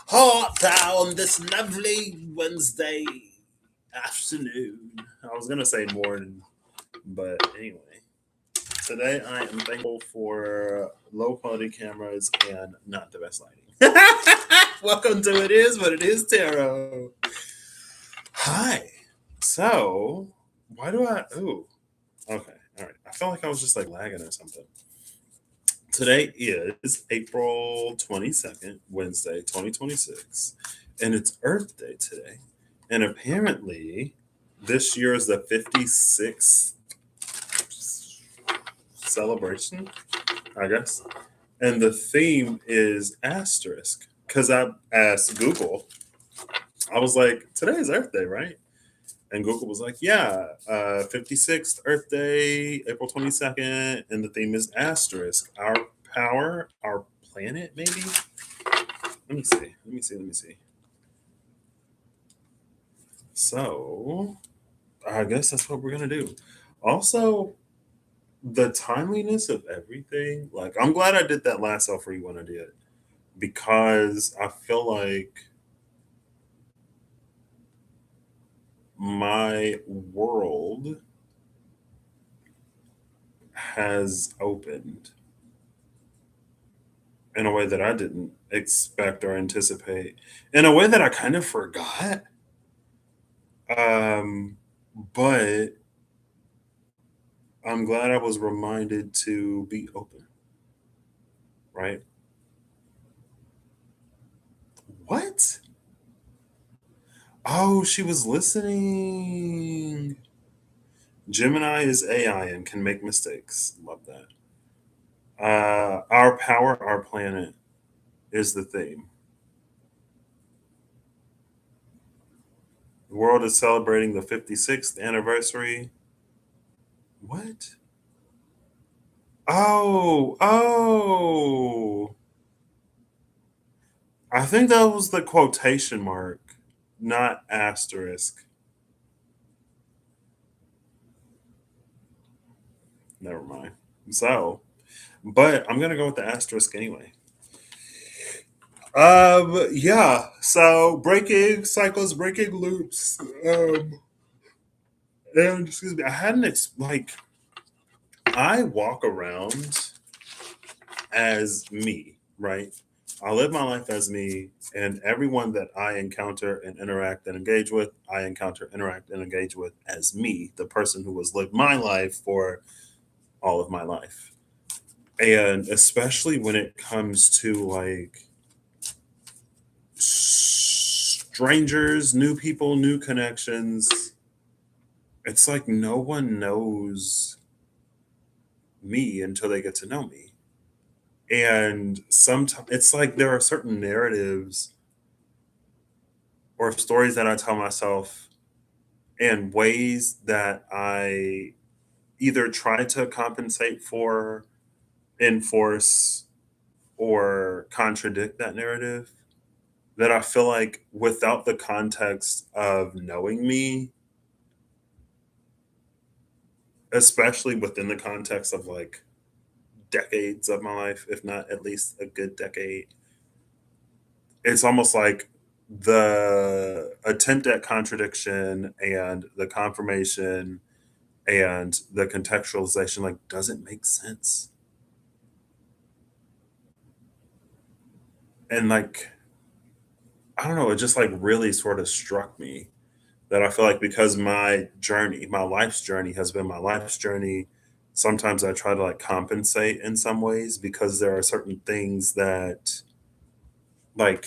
hot out on this lovely Wednesday afternoon. I was gonna say morning, but anyway. Today I am thankful for low quality cameras and not the best lighting. Welcome to It Is What It Is Tarot. Hi. So, why do I ooh. Okay, alright. I felt like I was just like lagging or something. Today is April 22nd, Wednesday, 2026, and it's Earth Day today. And apparently, this year is the 56th celebration, I guess. And the theme is asterisk. Because I asked Google, I was like, today is Earth Day, right? And Google was like, yeah, 56th Earth Day, April 22nd, and the theme is asterisk. Our power, our planet, maybe? Let me see. So, I guess that's what we're going to do. Also, the timeliness of everything, like, I'm glad I did that last L free when I did, because I feel like my world has opened in a way that I didn't expect or anticipate, in a way that I kind of forgot. Um, but I'm glad I was reminded to be open, right? What? Oh, she was listening. Gemini is AI and can make mistakes. Love that. Our power, our planet is the theme. The world is celebrating the 56th anniversary. What? Oh. I think that was the quotation mark, not asterisk. Never mind. So, but I'm gonna go with the asterisk anyway. Yeah. So breaking cycles, breaking loops. And excuse me, I hadn't like I walk around as me, right? I live my life as me, and everyone that I encounter and interact and engage with, I encounter, interact, and engage with as me, the person who has lived my life for all of my life. And especially when it comes to like strangers, new people, new connections, it's like no one knows me until they get to know me. And sometimes it's like there are certain narratives or stories that I tell myself and ways that I either try to compensate for, enforce, or contradict that narrative that I feel like without the context of knowing me, especially within the context of like decades of my life, if not at least a good decade, it's almost like the attempt at contradiction and the confirmation and the contextualization like doesn't make sense. And like I don't know, it just like really sort of struck me that I feel like because my journey, my life's journey has been my life's journey, sometimes I try to like compensate in some ways because there are certain things that like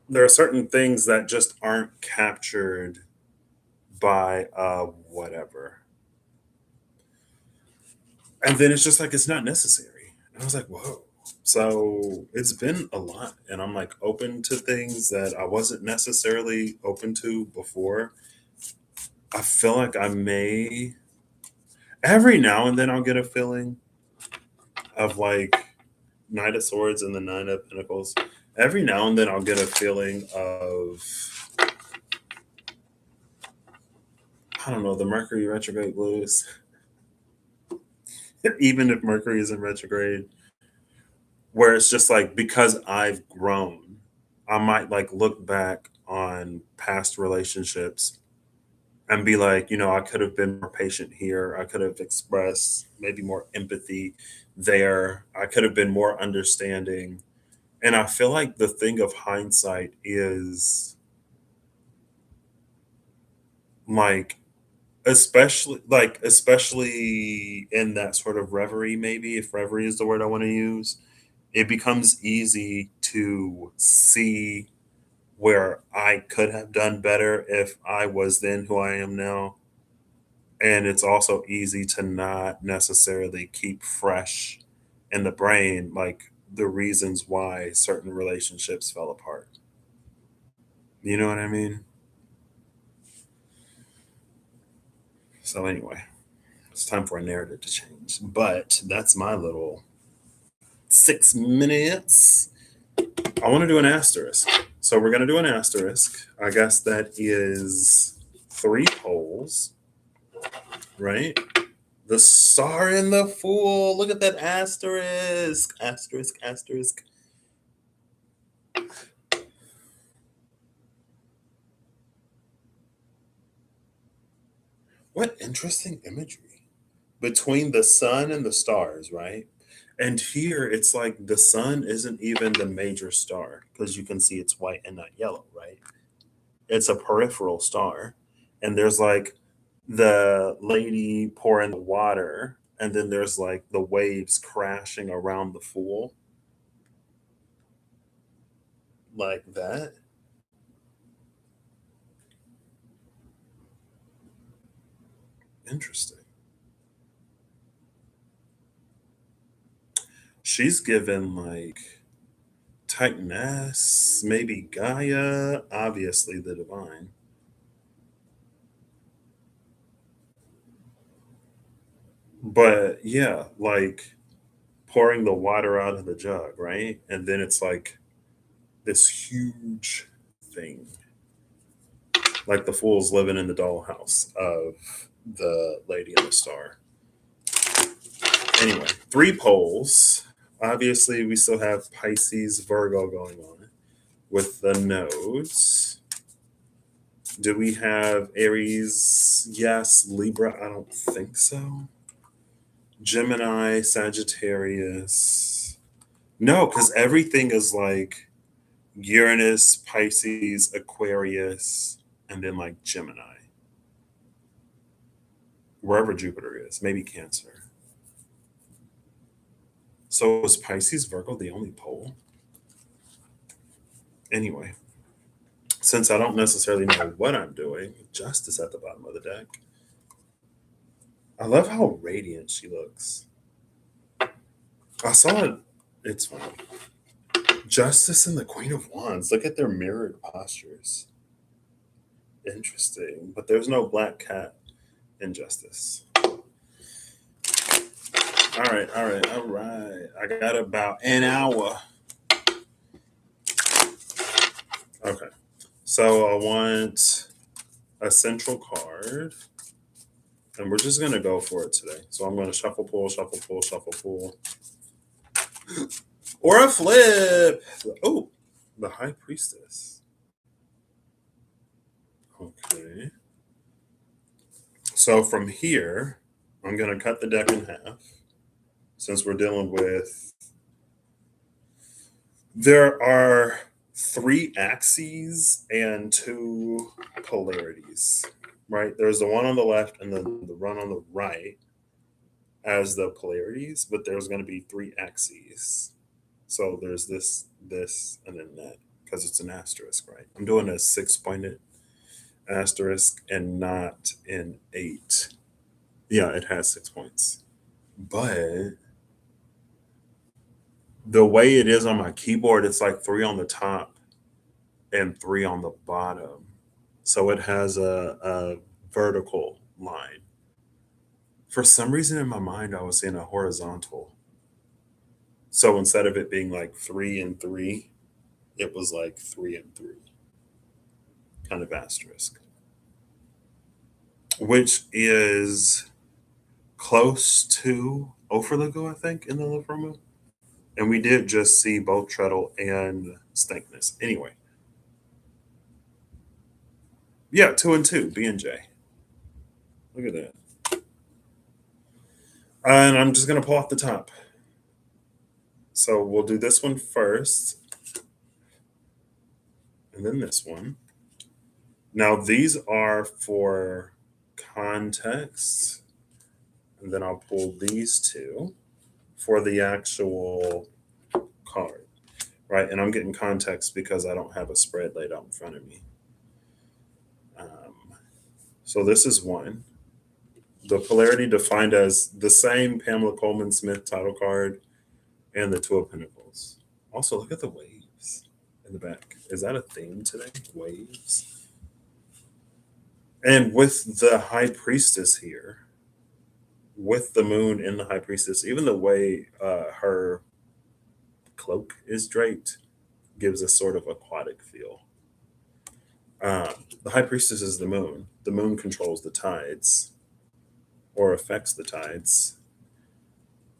there are certain things that just aren't captured by whatever. And then it's just like it's not necessary. And I was like, whoa. So it's been a lot. And I'm like open to things that I wasn't necessarily open to before. I feel like I may every now and then I'll get a feeling of like Knight of Swords and the Nine of Pentacles. Every now and then I'll get a feeling of I don't know, the Mercury retrograde blues. Even if Mercury is in retrograde, where it's just like because I've grown, I might like look back on past relationships and be like, I could have been more patient here. I could have expressed maybe more empathy there. I could have been more understanding. And I feel like the thing of hindsight is like, especially in that sort of reverie, maybe if reverie is the word I want to use, it becomes easy to see where I could have done better if I was then who I am now. And it's also easy to not necessarily keep fresh in the brain, like the reasons why certain relationships fell apart. You know what I mean? So, anyway, it's time for a narrative to change. But that's my little 6 minutes. I want to do an asterisk. So, we're going to do an asterisk. I guess that is 3 poles, right? The star and the fool. Look at that asterisk. Asterisk, asterisk. What interesting imagery between the sun and the stars, right? And here it's like the sun isn't even the major star because you can see it's white and not yellow, right? It's a peripheral star. And there's like the lady pouring the water, and then there's like the waves crashing around the fool, like that. Interesting. She's given like Titaness, maybe Gaia, obviously the divine. But yeah, like pouring the water out of the jug, right? And then it's like this huge thing, like the fool's living in the dollhouse of the lady in the star. Anyway, 3 poles. Obviously, we still have Pisces, Virgo going on with the nodes. Do we have Aries? Yes. Libra? I don't think so. Gemini, Sagittarius. No, because everything is like Uranus, Pisces, Aquarius, and then like Gemini, wherever Jupiter is, maybe Cancer. So is Pisces, Virgo the only pole? Anyway, since I don't necessarily know what I'm doing, Justice at the bottom of the deck. I love how radiant she looks. I saw it. It's funny. Justice and the Queen of Wands. Look at their mirrored postures. Interesting. But there's no black cat in Justice. All right, all right, all right. I got about an hour. Okay. So I want a central card, and we're just gonna go for it today. So I'm gonna shuffle, pull, shuffle, pull, shuffle, pull, or a flip. Oh, the High Priestess. Okay. So from here, I'm gonna cut the deck in half since we're dealing with. There are 3 axes and 2 polarities, right? There's the one on the left and then the one on the right as the polarities, but there's going to be 3 axes. So there's this, and then that because it's an asterisk, right? I'm doing a 6 pointed asterisk and not an 8. Yeah, it has 6 points. But the way it is on my keyboard, it's like 3 on the top and 3 on the bottom. So it has a vertical line. For some reason in my mind, I was seeing a horizontal. So instead of it being like 3 and 3, it was like 3 and 3, kind of asterisk, which is close to Offerligo, I think, in the Liverpool. And we did just see both treadle and stankness. Anyway, yeah, 2 and 2, B and J. Look at that. And I'm just going to pull off the top. So we'll do this one first, and then this one. Now, these are for context, and then I'll pull these two for the actual card, right? And I'm getting context because I don't have a spread laid out in front of me. So this is one. The polarity defined as the same Pamela Coleman Smith title card and the Two of Pentacles. Also, look at the waves in the back. Is that a theme today? Waves. And with the High Priestess here, with the moon in the High Priestess, even the way her cloak is draped gives a sort of aquatic feel. The High Priestess is the moon. The moon controls the tides or affects the tides,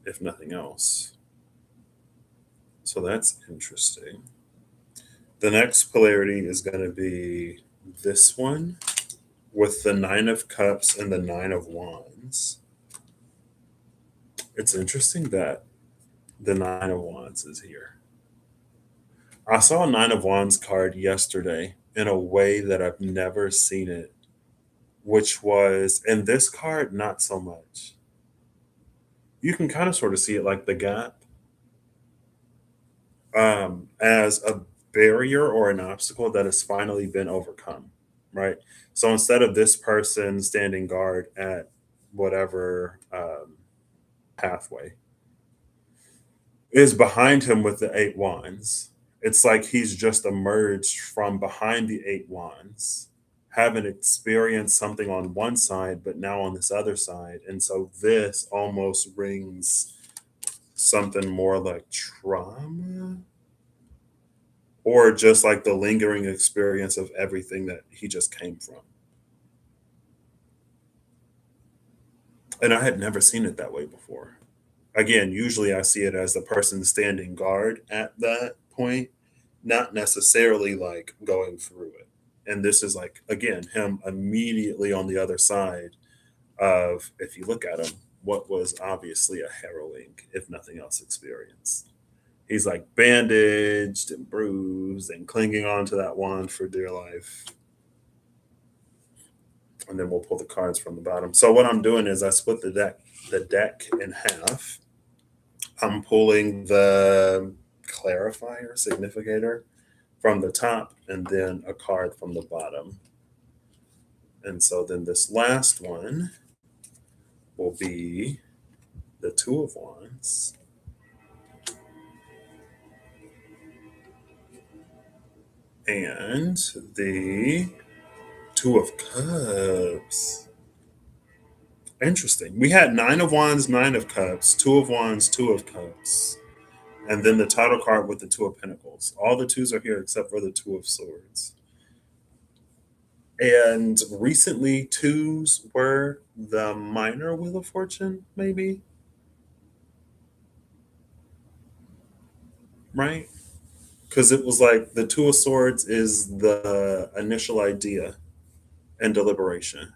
if nothing else. So that's interesting. The next polarity is going to be this one with the Nine of Cups and the Nine of Wands. It's interesting that the Nine of Wands is here. I saw a Nine of Wands card yesterday in a way that I've never seen it, which was, in this card, not so much. You can kind of sort of see it like the gap as a barrier or an obstacle that has finally been overcome, right? So instead of this person standing guard at whatever pathway is behind him with the Eight Wands, it's like he's just emerged from behind the Eight Wands, having experienced something on one side, but now on this other side. And so this almost rings something more like trauma, or just like the lingering experience of everything that he just came from. And I had never seen it that way before. Again, usually I see it as the person standing guard at that point, not necessarily like going through it. And this is like, again, him immediately on the other side of, if you look at him, what was obviously a harrowing, if nothing else, experience. He's like bandaged and bruised and clinging on to that wand for dear life. And then we'll pull the cards from the bottom. So what I'm doing is I split the deck in half. I'm pulling the clarifier, significator from the top, and then a card from the bottom. And so then this last one will be the Two of Wands. And the Two of Cups. Interesting. We had Nine of Wands, Nine of Cups, Two of Wands, Two of Cups, and then the title card with the Two of Pentacles. All the twos are here except for the Two of Swords. And recently, twos were the minor Wheel of Fortune, maybe? Right? Because it was like the Two of Swords is the initial idea and deliberation.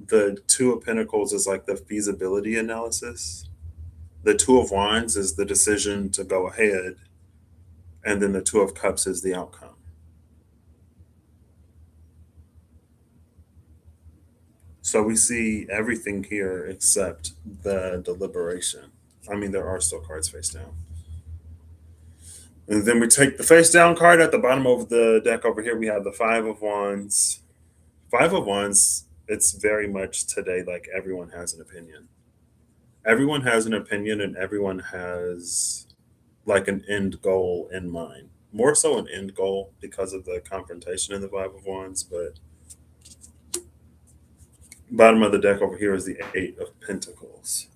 The Two of Pentacles is like the feasibility analysis. The Two of Wands is the decision to go ahead. And then the Two of Cups is the outcome. So we see everything here except the deliberation. I mean, there are still cards face down. And then we take the face down card at the bottom of the deck over here. We have the Five of Wands. Five of Wands, it's very much today like everyone has an opinion. Everyone has an opinion and everyone has like an end goal in mind. More so an end goal because of the confrontation in the Five of Wands, but bottom of the deck over here is the Eight of Pentacles.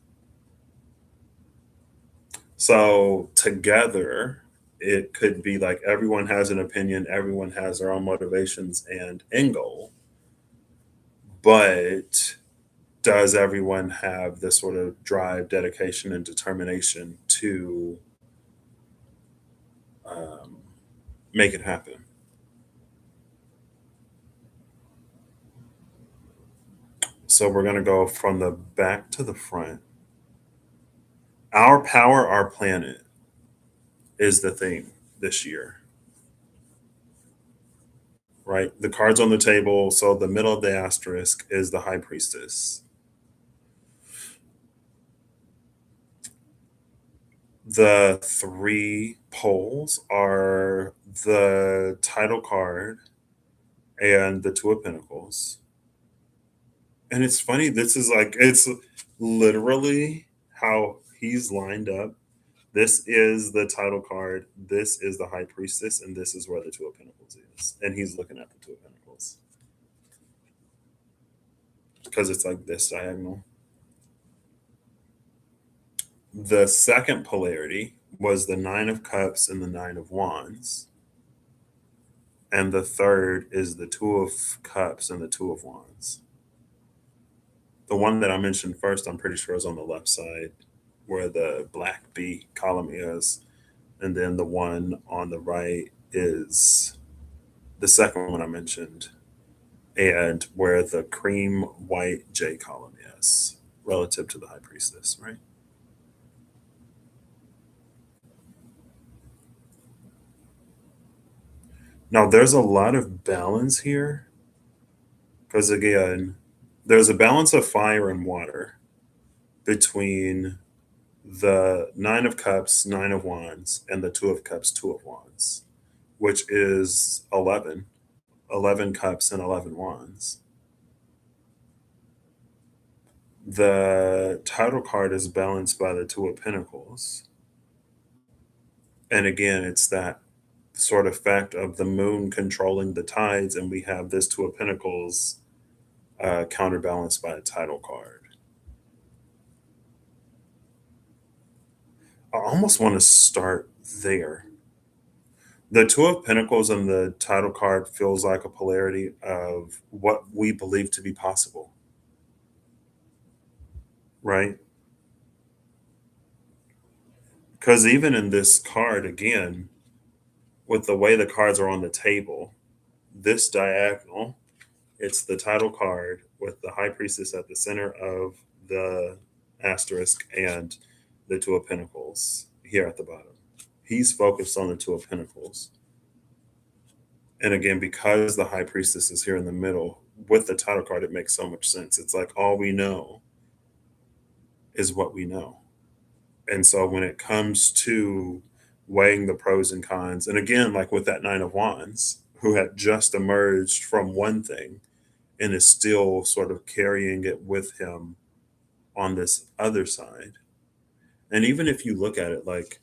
So together, it could be like everyone has an opinion, everyone has their own motivations and end goal, but does everyone have this sort of drive, dedication, and determination to um, make it happen. So we're going to go from the back to the front. Our power, our planet is the theme this year, right? The cards on the table. So the middle of the asterisk is the high priestess. The three poles are the title card and the two of pentacles. And it's funny, this is like, it's literally how he's lined up. This is the title card, this is the high priestess, and this is where the two of pentacles is. And he's looking at the two of pentacles because it's like this diagonal. The second polarity was the nine of cups and the nine of wands. And the third is the two of cups and the two of wands. The one that I mentioned first, I'm pretty sure is on the left side where the black B column is. And then the one on the right is the second one I mentioned, and where the cream white J column is relative to the high priestess, right? Now, there's a lot of balance here because, again, there's a balance of fire and water between the nine of cups, nine of wands, and the two of cups, two of wands, which is 11, 11 cups and 11 wands. The title card is balanced by the two of pentacles. And again, it's that sort of fact of the moon controlling the tides, and we have this two of pentacles counterbalanced by a title card. I almost want to start there. The two of pentacles and the title card feels like a polarity of what we believe to be possible, right? Because even in this card, again, with the way the cards are on the table, this diagonal, it's the title card with the high priestess at the center of the asterisk and the two of pentacles here at the bottom. He's focused on the two of pentacles. And again, because the high priestess is here in the middle with the title card, it makes so much sense. It's like all we know is what we know. And so when it comes to weighing the pros and cons, and again, like with that nine of wands, who had just emerged from one thing and is still sort of carrying it with him on this other side. And even if you look at it, like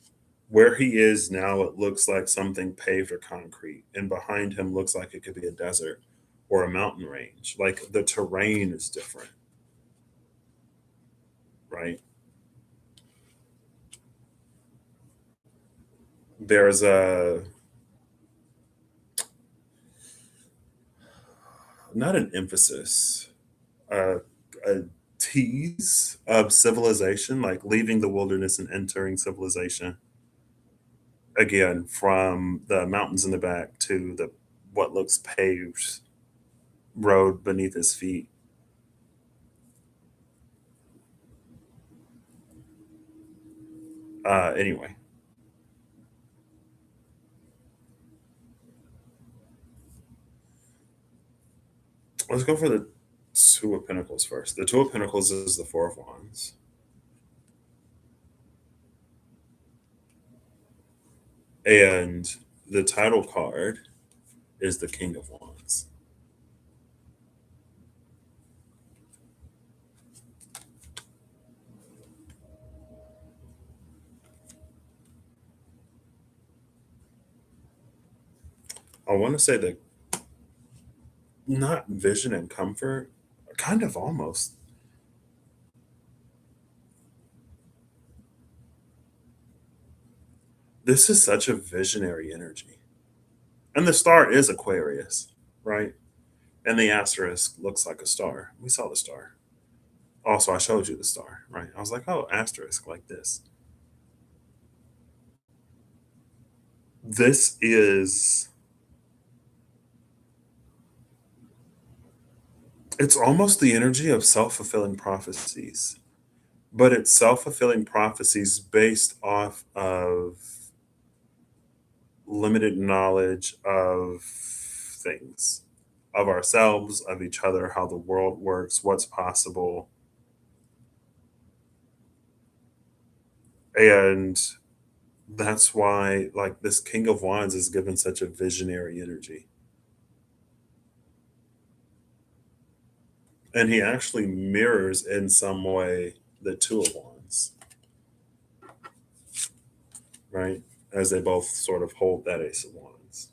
where he is now, it looks like something paved or concrete, and behind him looks like it could be a desert or a mountain range. Like the terrain is different, right? There's a not an emphasis, a tease of civilization, like leaving the wilderness and entering civilization. Again, from the mountains in the back to the what looks paved road beneath his feet. Anyway, let's go for the two of pentacles first. The two of pentacles is the four of wands. And the title card is the king of wands. I want to say that not vision and comfort, kind of almost. This is such a visionary energy. And the star is Aquarius, right? And the asterisk looks like a star. We saw the star. Also, I showed you the star, right? I was like, oh, asterisk like this. This is, it's almost the energy of self fulfilling prophecies, but it's self fulfilling prophecies based off of limited knowledge of things, of ourselves, of each other, how the world works, what's possible. And that's why, like, this King of Wands is given such a visionary energy. And he actually mirrors in some way the Two of Wands, right? As they both sort of hold that Ace of Wands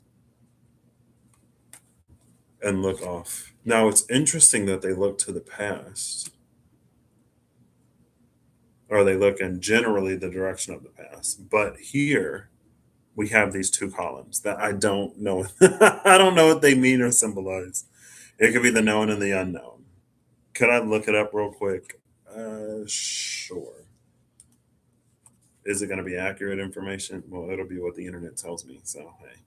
and look off. Now, it's interesting that they look to the past, or they look in generally the direction of the past. But here we have these two columns that I don't know. I don't know what they mean or symbolize. It could be the known and the unknown. Could I look it up real quick? Sure. Is it going to be accurate information? Well, it'll be what the internet tells me. So, hey.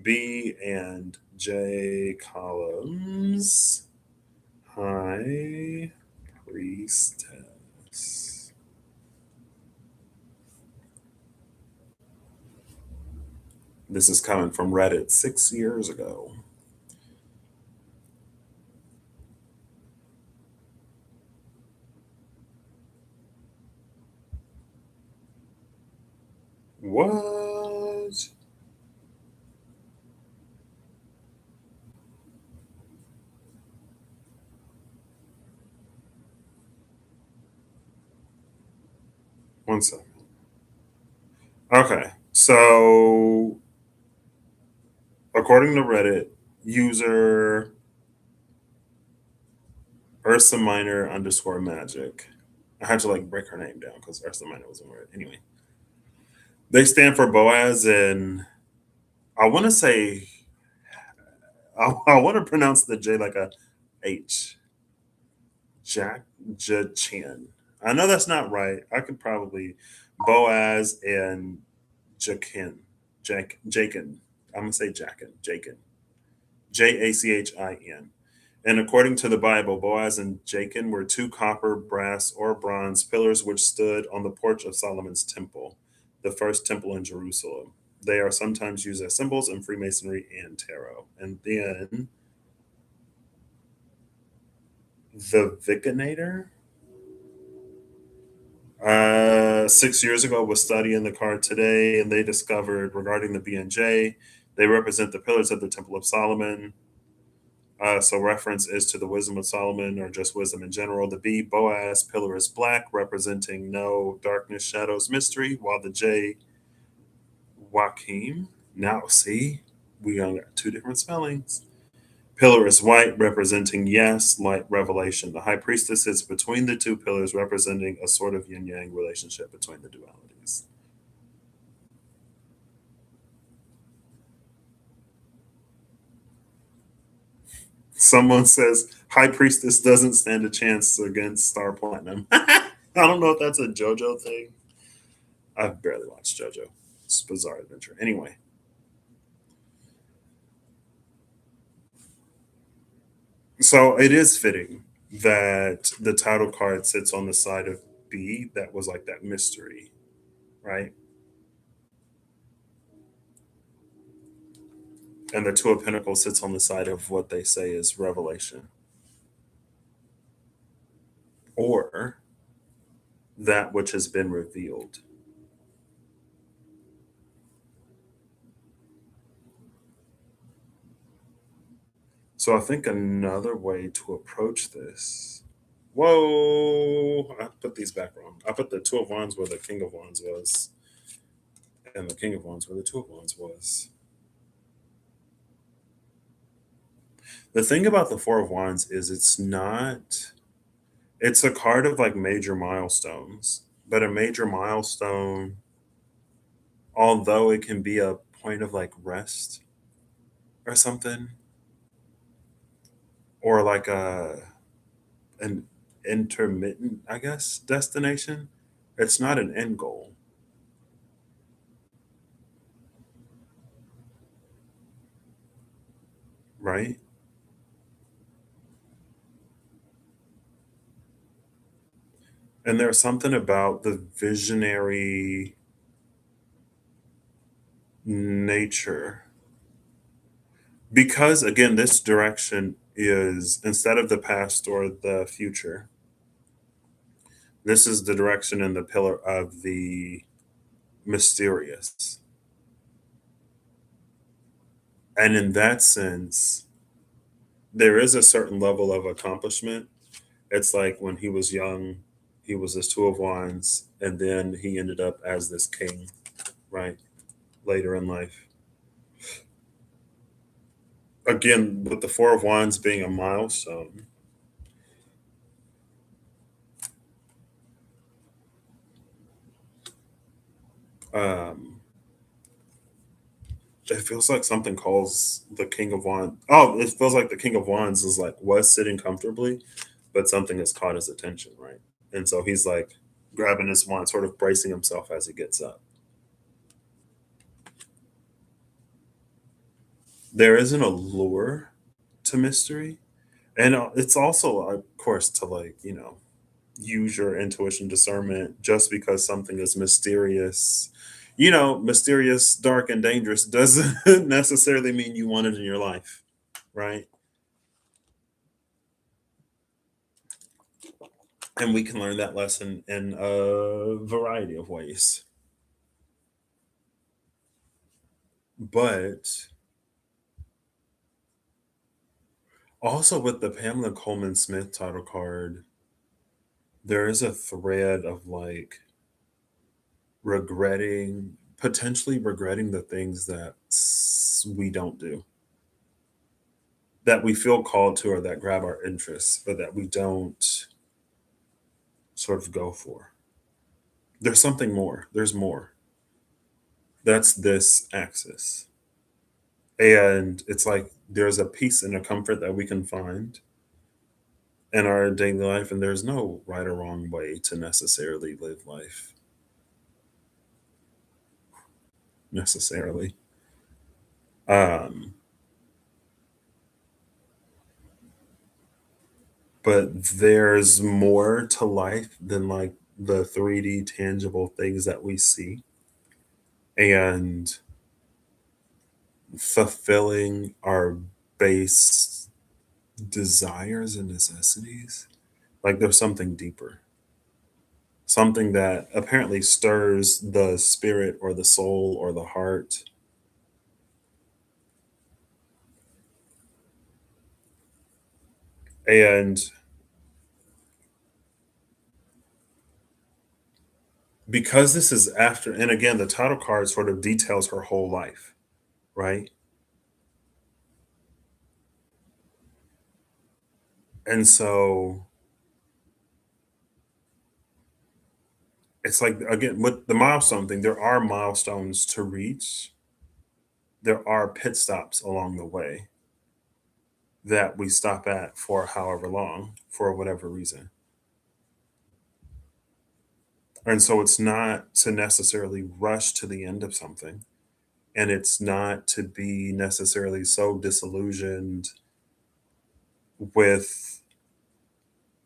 B and J columns. High Priestess. This is coming from Reddit 6 years ago. What? One second. Okay. So, according to Reddit, user Ursa Minor underscore magic. I had to like break her name down because Ursa Minor was a word. Anyway, they stand for Boaz, and I want to say, I want to pronounce the J like a H. Jack Jachin. I know that's not right. I could probably Boaz and Jachin. Jachin. I'm gonna say Jachin. Jachin. Jachin. And according to the Bible, Boaz and Jachin were two copper, brass, or bronze pillars which stood on the porch of Solomon's temple, the first temple in Jerusalem. They are sometimes used as symbols in Freemasonry and tarot. And then the Vicinator, 6 years ago, was studying the card today, and they discovered regarding the BNJ, they represent the pillars of the Temple of Solomon. So reference is to the wisdom of Solomon or just wisdom in general. The B, Boaz, pillar is black, representing no darkness, shadows, mystery, while the J, Joachim, now see, we got two different spellings. Pillar is white, representing yes, light, revelation. The high priestess sits between the two pillars, representing a sort of yin yang relationship between the dualities. Someone says high priestess doesn't stand a chance against Star Platinum. I don't know if that's a JoJo thing. I've barely watched JoJo. It's a bizarre adventure. Anyway, so it is fitting that the title card sits on the side of B. That was like that mystery, right? And the Two of Pentacles sits on the side of what they say is revelation, or that which has been revealed. So I think another way to approach this. Whoa! I put these back wrong. I put the Two of Wands where the King of Wands was, and the King of Wands where the Two of Wands was. The thing about the Four of Wands is it's not, it's a card of like major milestones, but a major milestone, although it can be a point of like rest or something, or like an intermittent, I guess, destination, it's not an end goal. right? And there's something about the visionary nature because again this direction is instead of the past or the future, this is the direction and the pillar of the mysterious. And in that sense, there is a certain level of accomplishment. It's like when he was young, he was this two of wands, and then he ended up as this king, right? Later in life. Again, with the four of wands being a milestone, um, it feels like something calls the king of wands. Oh, it feels like the king of wands is like was sitting comfortably, but something has caught his attention, right? And so he's like grabbing his wand, sort of bracing himself as he gets up. There is an allure to mystery, and it's also, of course, to like use your intuition, discernment. Just because something is mysterious, mysterious, dark, and dangerous doesn't necessarily mean you want it in your life, right? And we can learn that lesson in a variety of ways. But also with the Pamela Coleman Smith title card, there is a thread of like regretting, potentially regretting the things that we don't do, that we feel called to, or that grab our interests, but that we don't sort of go for. There's something more. There's more. That's this axis. And it's like there's a peace and a comfort that we can find in our daily life, and there's no right or wrong way to necessarily live life, necessarily. Um, but there's more to life than like the 3D tangible things that we see. And fulfilling our base desires and necessities, like there's something deeper, something that apparently stirs the spirit or the soul or the heart. And because this is after, and again, the title card sort of details her whole life, right? And so it's like, again, with the milestone thing, there are milestones to reach, there are pit stops along the way that we stop at for however long, for whatever reason. And so it's not to necessarily rush to the end of something. And it's not to be necessarily so disillusioned with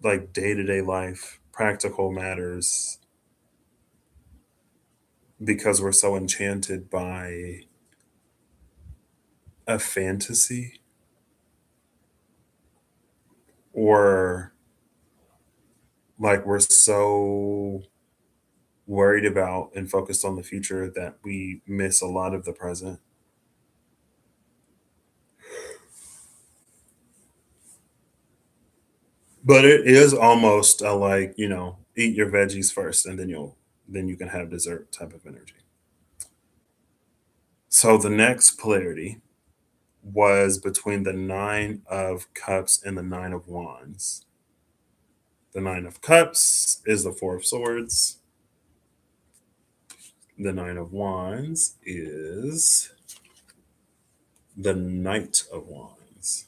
like day to day life, practical matters, because we're so enchanted by a fantasy, or like we're so worried about and focused on the future that we miss a lot of the present. But it is almost a like, eat your veggies first and then you can have dessert type of energy. So the next polarity was between the 9 of cups and the 9 of wands. The 9 of cups is the 4 of swords. The 9 of wands is the Knight of wands.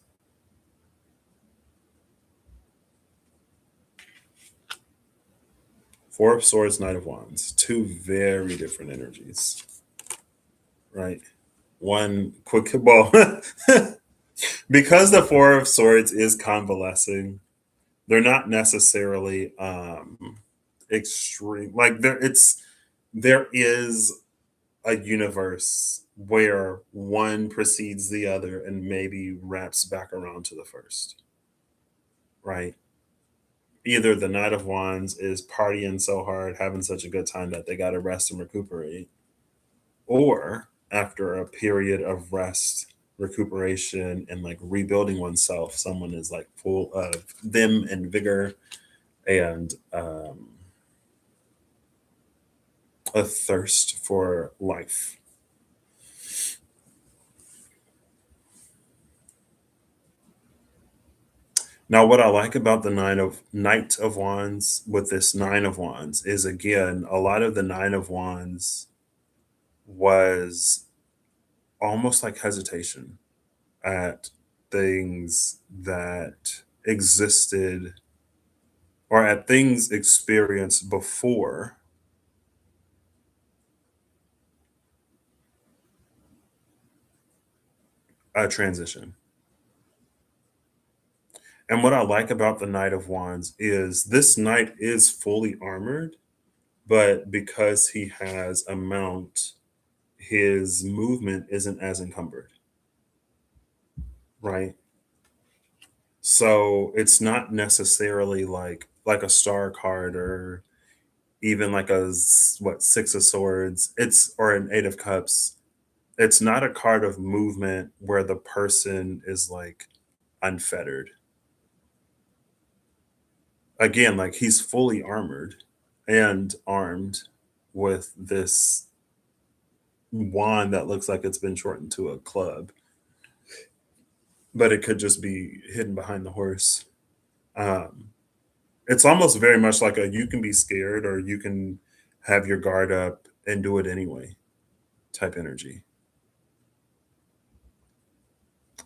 Four of swords, Knight of wands. Two very different energies, right? One quick ball. Because the Four of Swords is convalescing, they're not necessarily extreme. Like there is a universe where one precedes the other and maybe wraps back around to the first, right? Either the Knight of Wands is partying so hard, having such a good time that they got to rest and recuperate, or after a period of rest, recuperation, and like rebuilding oneself, someone is like full of vim and vigor and a thirst for life. Now, what I like about the Knight of Wands with this Nine of Wands is again, a lot of the Nine of Wands was almost like hesitation at things that existed or at things experienced before a transition. And what I like about the Knight of Wands is this knight is fully armored, but because he has a mount, his movement isn't as encumbered, right? So it's not necessarily like a star card or even like what, Six of Swords. It's or an Eight of Cups. It's not a card of movement where the person is like unfettered. Again, like he's fully armored and armed with this wand that looks like it's been shortened to a club, but it could just be hidden behind the horse. Um, it's almost very much like a you can be scared or you can have your guard up and do it anyway type energy.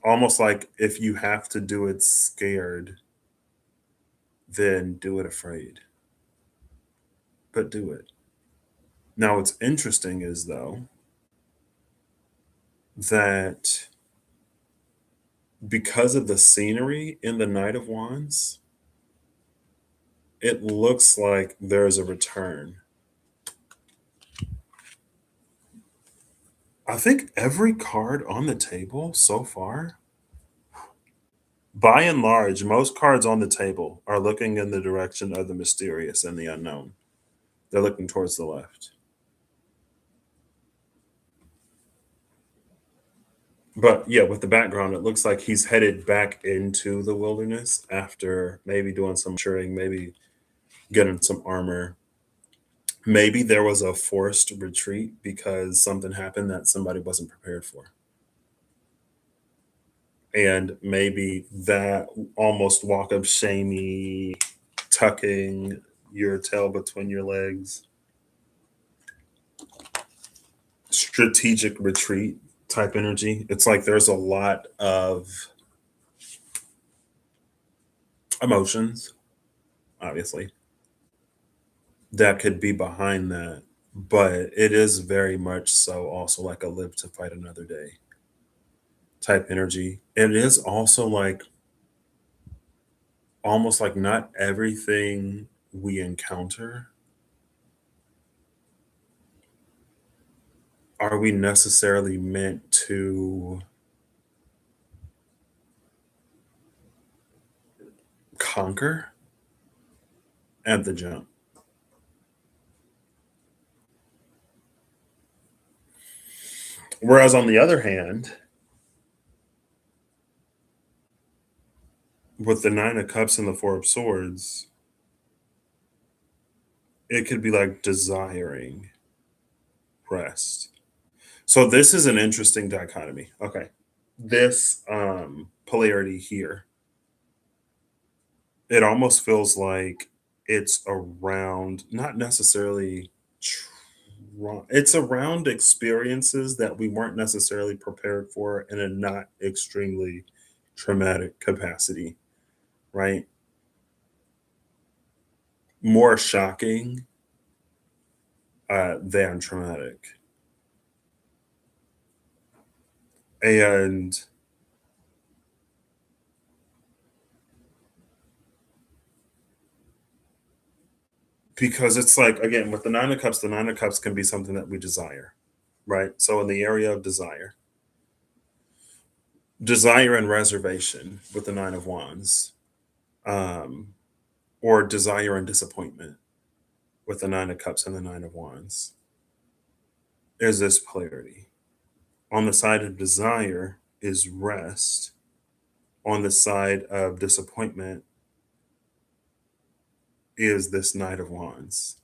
Almost like if you have to do it scared, then do it afraid, but do it. Now, what's interesting is though that because of the scenery in the Knight of Wands, it looks like there's a return. I think every card on the table so far, by and large, most cards on the table are looking in the direction of the mysterious and the unknown. They're looking towards the left. But yeah, with the background, it looks like he's headed back into the wilderness after maybe doing some maturing, maybe getting some armor. Maybe there was a forced retreat because something happened that somebody wasn't prepared for. And maybe that almost walk of shamey, tucking your tail between your legs, strategic retreat type energy. It's like there's a lot of emotions, obviously, that could be behind that. But it is very much so also like a live to fight another day type energy. It is also like almost like not everything we encounter are we necessarily meant to conquer at the jump. Whereas on the other hand, with the Nine of Cups and the Four of Swords, it could be like desiring rest. So this is an interesting dichotomy. Okay. This polarity here, it almost feels like it's around not necessarily it's around experiences that we weren't necessarily prepared for in a not extremely traumatic capacity, right? More shocking than traumatic. And because it's like, again, with the Nine of Cups can be something that we desire, right? So in the area of desire and reservation with the Nine of Wands, um, or desire and disappointment with the Nine of Cups and the Nine of Wands, is this polarity. On the side of desire is rest. On the side of disappointment is this Knight of Wands,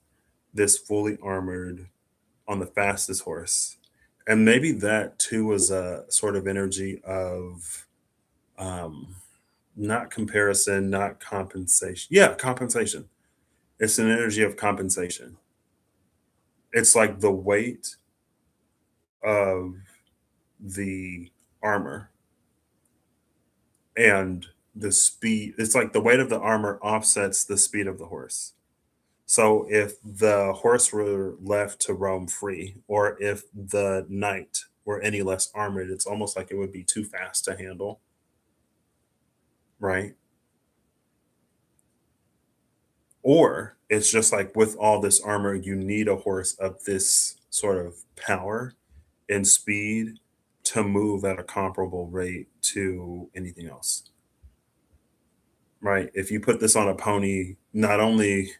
this fully armored on the fastest horse. And maybe that too is a sort of energy of um, not comparison, not compensation. Yeah, compensation. It's an energy of compensation. It's like the weight of the armor and the speed. It's like the weight of the armor offsets the speed of the horse. So if the horse were left to roam free, or if the knight were any less armored, it's almost like it would be too fast to handle, right? Or it's just like with all this armor, you need a horse of this sort of power and speed to move at a comparable rate to anything else, right? If you put this on a pony, not only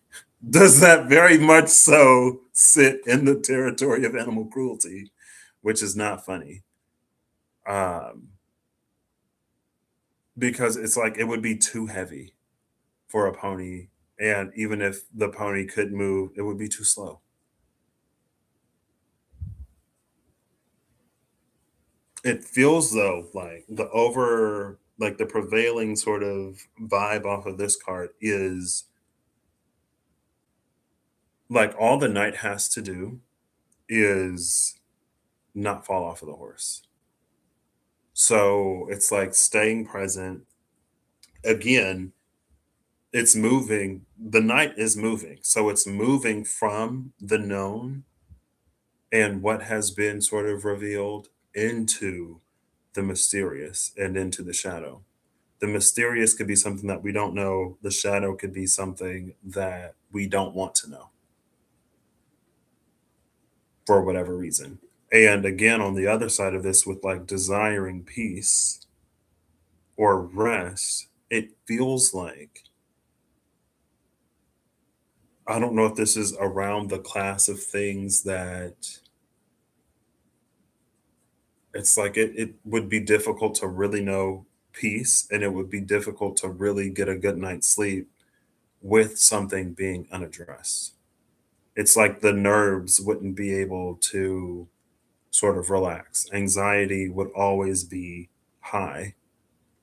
does that very much so sit in the territory of animal cruelty, which is not funny, um, because it's like it would be too heavy for a pony. And even if the pony could move, it would be too slow. It feels though like the prevailing sort of vibe off of this card is like all the knight has to do is not fall off of the horse. So it's like staying present. Again, it's moving. The knight is moving. So it's moving from the known and what has been sort of revealed into the mysterious and into the shadow. The mysterious could be something that we don't know, the shadow could be something that we don't want to know for whatever reason. And again, on the other side of this, with like desiring peace or rest, it feels like, I don't know if this is around the class of things that it's like it would be difficult to really know peace, and it would be difficult to really get a good night's sleep with something being unaddressed. It's like the nerves wouldn't be able to sort of relax. Anxiety would always be high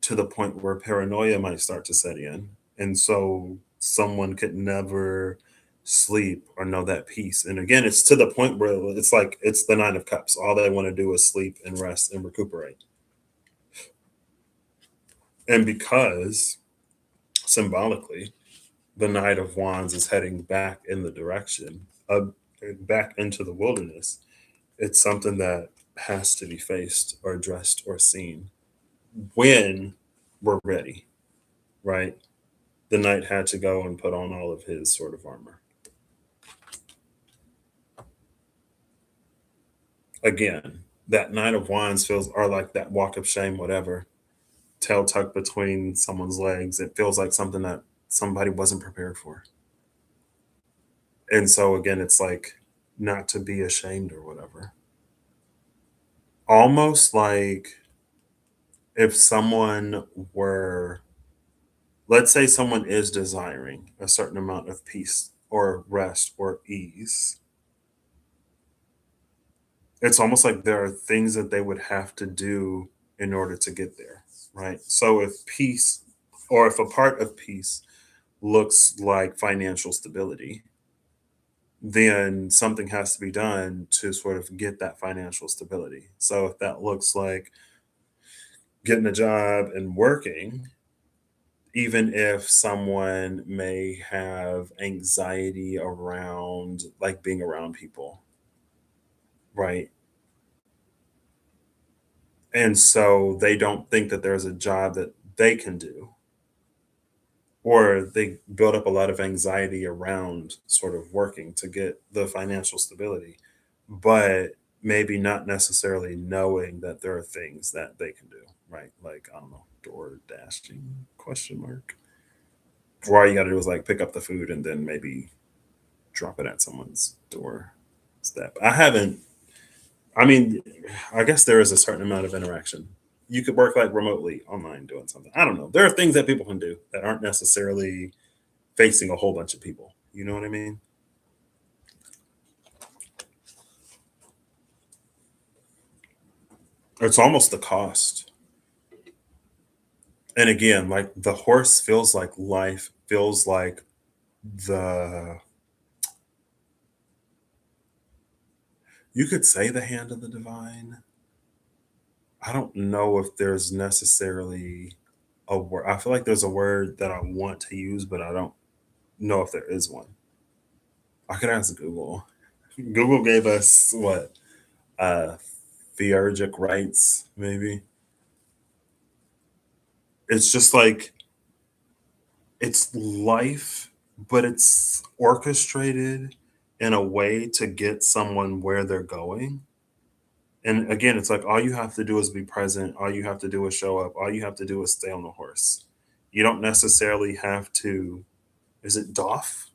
to the point where paranoia might start to set in. And so someone could never sleep or know that peace. And again, it's to the point where it's like it's the Nine of Cups. All they want to do is sleep and rest and recuperate. And because symbolically, the Knight of Wands is heading back in the direction of back into the wilderness, it's something that has to be faced or addressed or seen when we're ready, right? The knight had to go and put on all of his sort of armor. Again, that Knight of Wands feels are like that walk of shame, whatever, tail tucked between someone's legs. It feels like something that somebody wasn't prepared for. And so again, it's like not to be ashamed or whatever. Almost like if someone were, let's say someone is desiring a certain amount of peace or rest or ease, it's almost like there are things that they would have to do in order to get there, right? So if peace, or if a part of peace looks like financial stability, then something has to be done to sort of get that financial stability. So if that looks like getting a job and working, even if someone may have anxiety around like being around people, right? And so they don't think that there's a job that they can do, or they build up a lot of anxiety around sort of working to get the financial stability, but maybe not necessarily knowing that there are things that they can do, right? Like, I don't know, door dashing question mark. Where all you gotta do is like pick up the food and then maybe drop it at someone's door step. I mean, I guess there is a certain amount of interaction. You could work like remotely online doing something. I don't know. There are things that people can do that aren't necessarily facing a whole bunch of people. You know what I mean? It's almost the cost. And again, like the horse feels like life, feels like the, you could say the hand of the divine. I don't know if there's necessarily a word. I feel like there's a word that I want to use, but I don't know if there is one. I could ask Google. Google gave us what? Uh Theurgic rights, maybe. It's just like it's life, but it's orchestrated in a way to get someone where they're going. And again, it's like all you have to do is be present. All you have to do is show up. All you have to do is stay on the horse. You don't necessarily have to. Is it doff?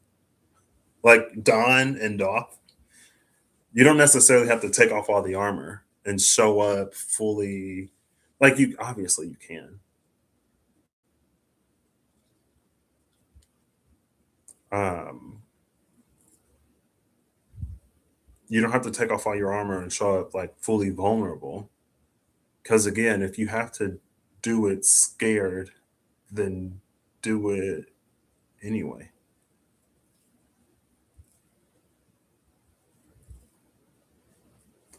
Like Don and Doff? You don't necessarily have to take off all the armor and show up fully. Like you, obviously, you can. Um, you don't have to take off all your armor and show up like fully vulnerable. Because again, if you have to do it scared, then do it anyway.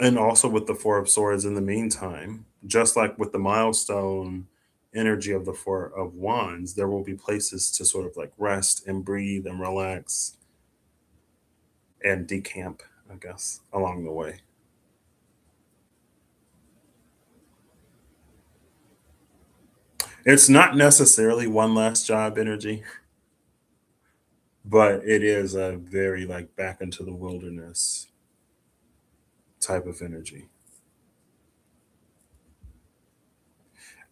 And also with the Four of Swords in the meantime, just like with the milestone energy of the Four of Wands, there will be places to sort of like rest and breathe and relax and decamp, I guess, along the way. It's not necessarily one last job energy, but it is a very like back into the wilderness type of energy.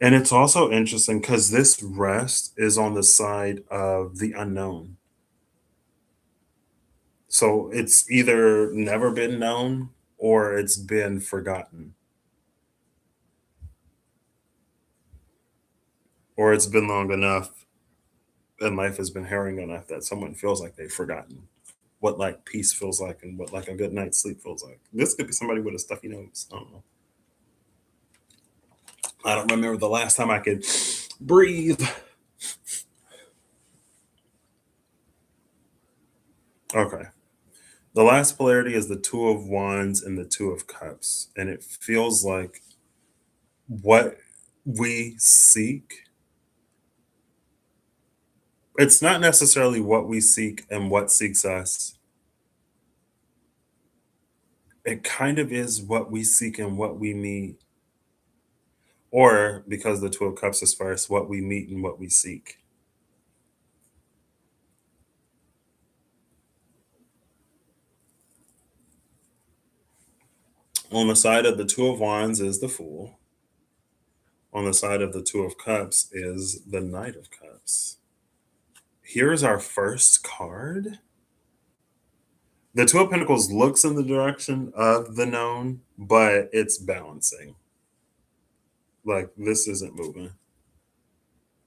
And it's also interesting because this rest is on the side of the unknown. So it's either never been known or it's been forgotten or it's been long enough and life has been harrowing enough that someone feels like they've forgotten what like peace feels like and what like a good night's sleep feels like. This could be somebody with a stuffy nose. I don't know. I don't remember the last time I could breathe. Okay. The last polarity is the Two of Wands and the Two of Cups. And it feels like what we seek, it's not necessarily what we seek and what seeks us. It kind of is what we seek and what we meet. Or because the Two of Cups is first, what we meet and what we seek. On the side of the Two of Wands is the Fool. On the side of the Two of Cups is the Knight of Cups. Here's our first card. The Two of Pentacles looks in the direction of the known, but it's balancing. Like this isn't moving.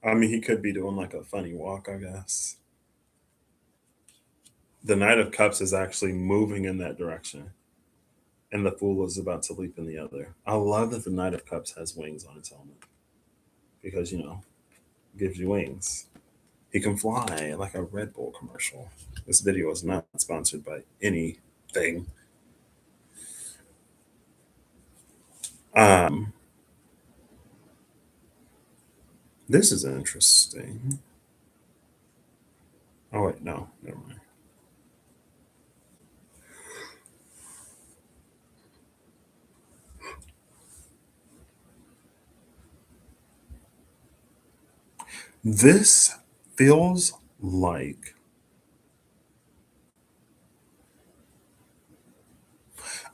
I mean, he could be doing like a funny walk, I guess. The Knight of Cups is actually moving in that direction, and the Fool is about to leap in the other. I love that the Knight of Cups has wings on its helmet because, it gives you wings. He can fly like a Red Bull commercial. This video is not sponsored by anything. Um, this is interesting. Oh wait, no, never mind. This feels like,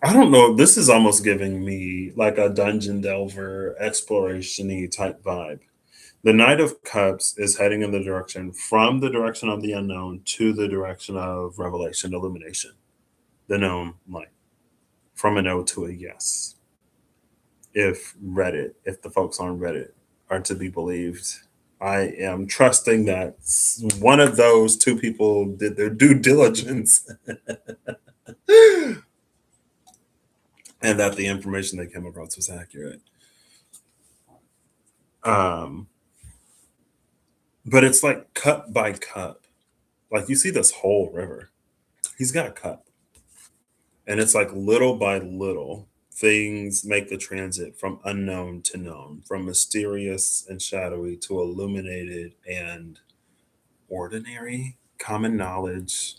I don't know, this is almost giving me like a dungeon delver exploration-y type vibe. The Knight of Cups is heading in the direction from the direction of the unknown to the direction of revelation, illumination, the known light, from a no to a yes. If the folks on Reddit are to be believed, I am trusting that one of those two people did their due diligence and that the information they came across was accurate. Um, but it's like cup by cup. Like you see this whole river. He's got a cup. And it's like little by little, things make the transit from unknown to known, from mysterious and shadowy to illuminated and ordinary, common knowledge.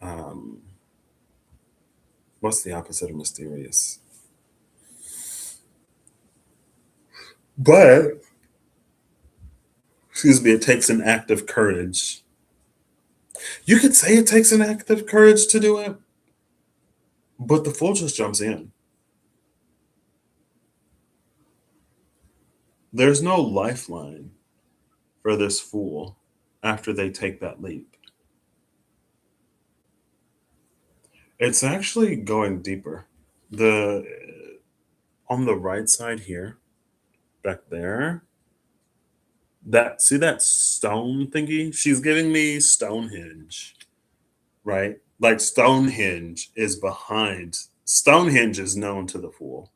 Um, what's the opposite of mysterious? But, excuse me, it takes an act of courage. You could say it takes an act of courage to do it, but the fool just jumps in. There's no lifeline for this fool after they take that leap. It's actually going deeper. The on the right side here, back there, that see that stone thingy? She's giving me Stonehenge, right? Like Stonehenge is behind. Stonehenge is known to the fool,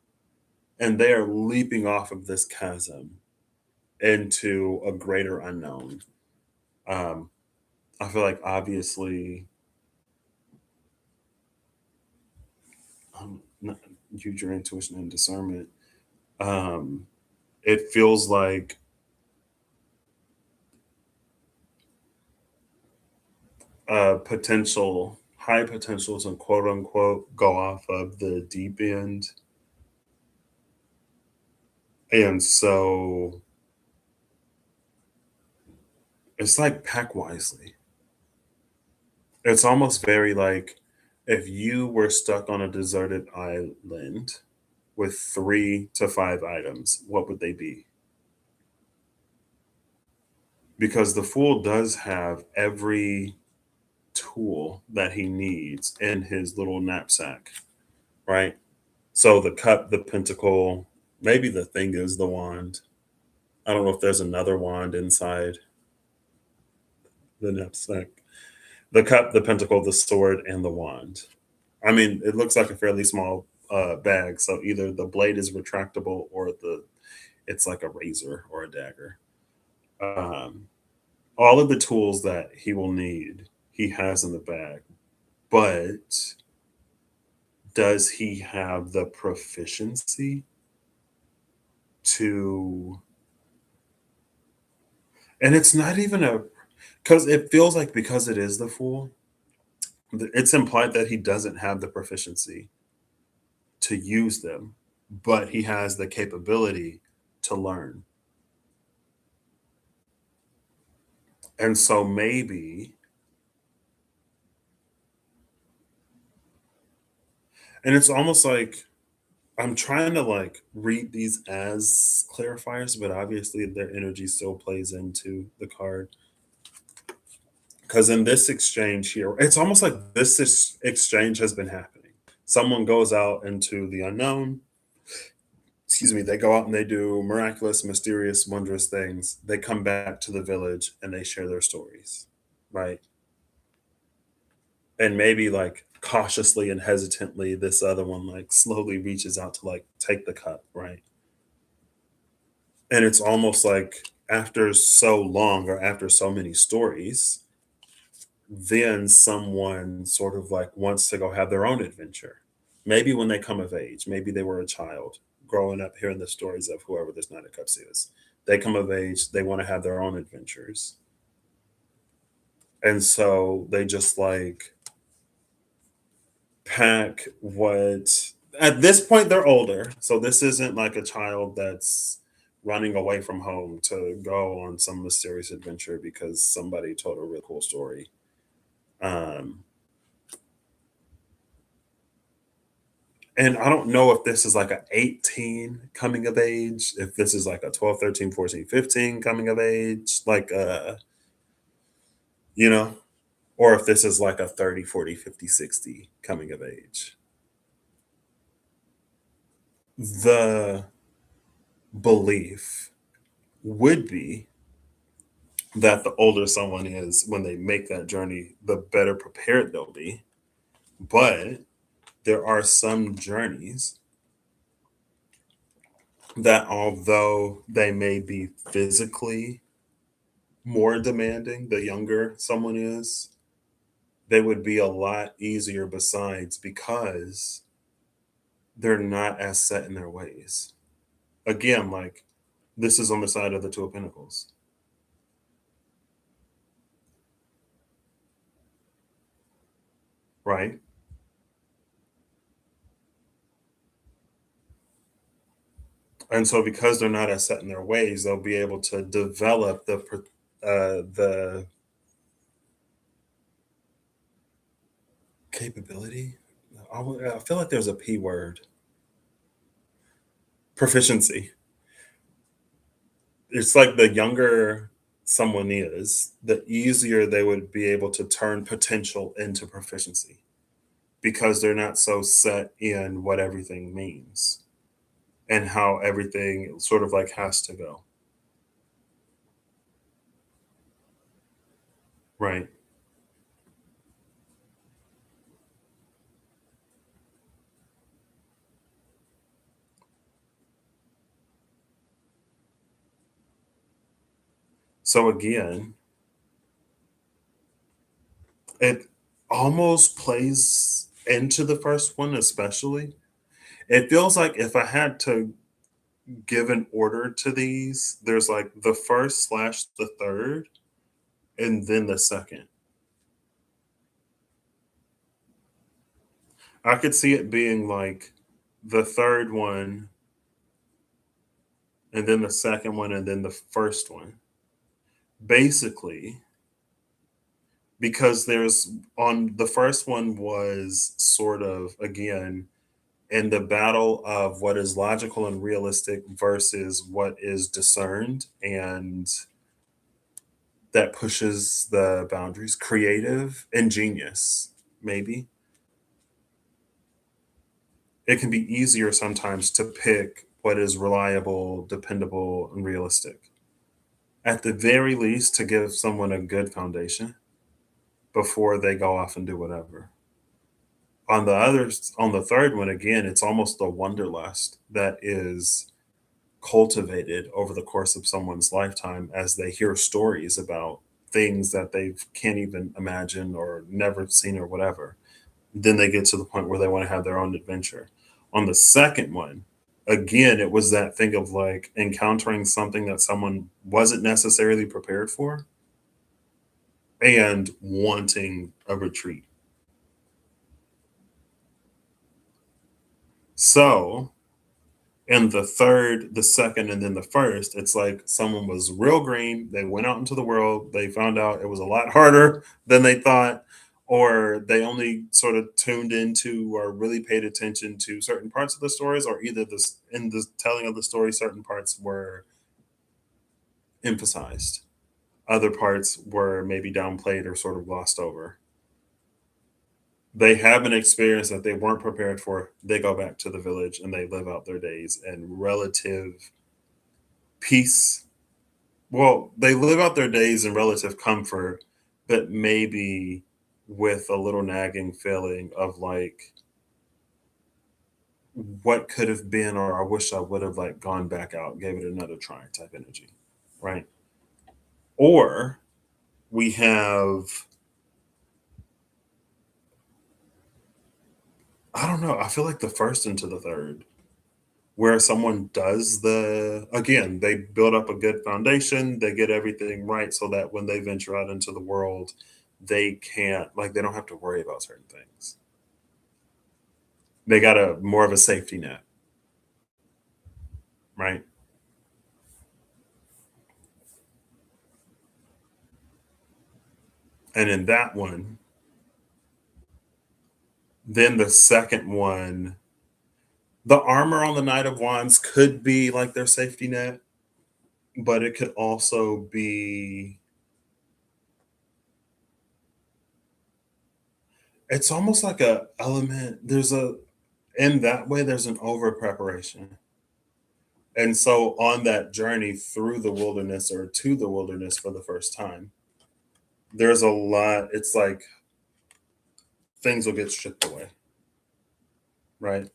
and they are leaping off of this chasm into a greater unknown. Um, I feel like obviously, not, use your intuition and discernment. Um, it feels like potential, high potential to quote unquote go off of the deep end. And so it's like pack wisely. It's almost very like if you were stuck on a deserted island with 3 to 5 items, what would they be? Because the fool does have every tool that he needs in his little knapsack, right? So the cup, the pentacle, maybe the thing is the wand. I don't know if there's another wand inside the knapsack. The cup, the pentacle, the sword, and the wand. I mean, it looks like a fairly small bag, so either the blade is retractable or the it's like a razor or a dagger. Um, all of the tools that he will need, he has in the bag. But does he have the proficiency to? And it's not even a because it feels like because it is the fool, it's implied that he doesn't have the proficiency to use them, but he has the capability to learn. And so maybe, and it's almost like I'm trying to like read these as clarifiers, but obviously their energy still plays into the card. Because in this exchange here, it's almost like exchange has been happening. Someone goes out into the unknown, excuse me, they go out and they do miraculous, mysterious, wondrous things. They come back to the village and they share their stories, right? And maybe like cautiously and hesitantly, this other one like slowly reaches out to like take the cup, right? And it's almost like after so long or after so many stories, then someone sort of like wants to go have their own adventure. Maybe when they come of age, maybe they were a child growing up hearing the stories of whoever this Knight of Cups is. They come of age, they want to have their own adventures. And so they just like pack what at this point they're older. So this isn't like a child that's running away from home to go on some mysterious adventure because somebody told a really cool story. Um, and I don't know if this is like a 18 coming of age, if this is like a 12, 13, 14, 15 coming of age, like, you know, or if this is like a 30, 40, 50, 60 coming of age. The belief would be that the older someone is when they make that journey, the better prepared they'll be. But there are some journeys that, although they may be physically more demanding, the younger someone is, they would be a lot easier besides because they're not as set in their ways. Again, like this is on the side of the Two of Pentacles, right? And so because they're not as set in their ways, they'll be able to develop the capability. I feel like there's a P word, proficiency. It's like the younger someone is, the easier they would be able to turn potential into proficiency because they're not so set in what everything means and how everything sort of like has to go. Right. So again, it almost plays into the first one, especially. It feels like if I had to give an order to these, there's like the first slash the third, and then the second. I could see it being like the third one, and then the second one, and then the first one. Basically, because there's on the first one was sort of again in the battle of what is logical and realistic versus what is discerned and that pushes the boundaries, creative, ingenious, maybe. It can be easier sometimes to pick what is reliable, dependable, and realistic. At the very least, to give someone a good foundation before they go off and do whatever. On the third one, again, it's almost the wanderlust that is cultivated over the course of someone's lifetime as they hear stories about things that they can't even imagine or never seen or whatever. Then they get to the point where they want to have their own adventure. On the second one, again, it was that thing of like encountering something that someone wasn't necessarily prepared for and wanting a retreat. So, in the third, the second, and then the first, it's like someone was real green. They went out into the world. They found out it was a lot harder than they thought, or they only sort of tuned into or really paid attention to certain parts of the stories, or either this in the telling of the story, certain parts were emphasized, other parts were maybe downplayed or sort of glossed over. They have an experience that they weren't prepared for. They go back to the village and they live out their days in relative peace. Well, they live out their days in relative comfort, but maybe with a little nagging feeling of like, what could have been, or I wish I would have like gone back out, gave it another try type energy, right? Or we have, I don't know, I feel like the first into the third, where someone does the, again, they build up a good foundation, they get everything right so that when they venture out into the world, they can't, like, they don't have to worry about certain things. They got a more of a safety net, right? And in that one, then the second one, the armor on the Knight of Wands could be like their safety net, but it could also be, it's almost like a element. In that way, there's an over preparation. And so on that journey through the wilderness or to the wilderness for the first time, there's a lot. It's like things will get stripped away, right?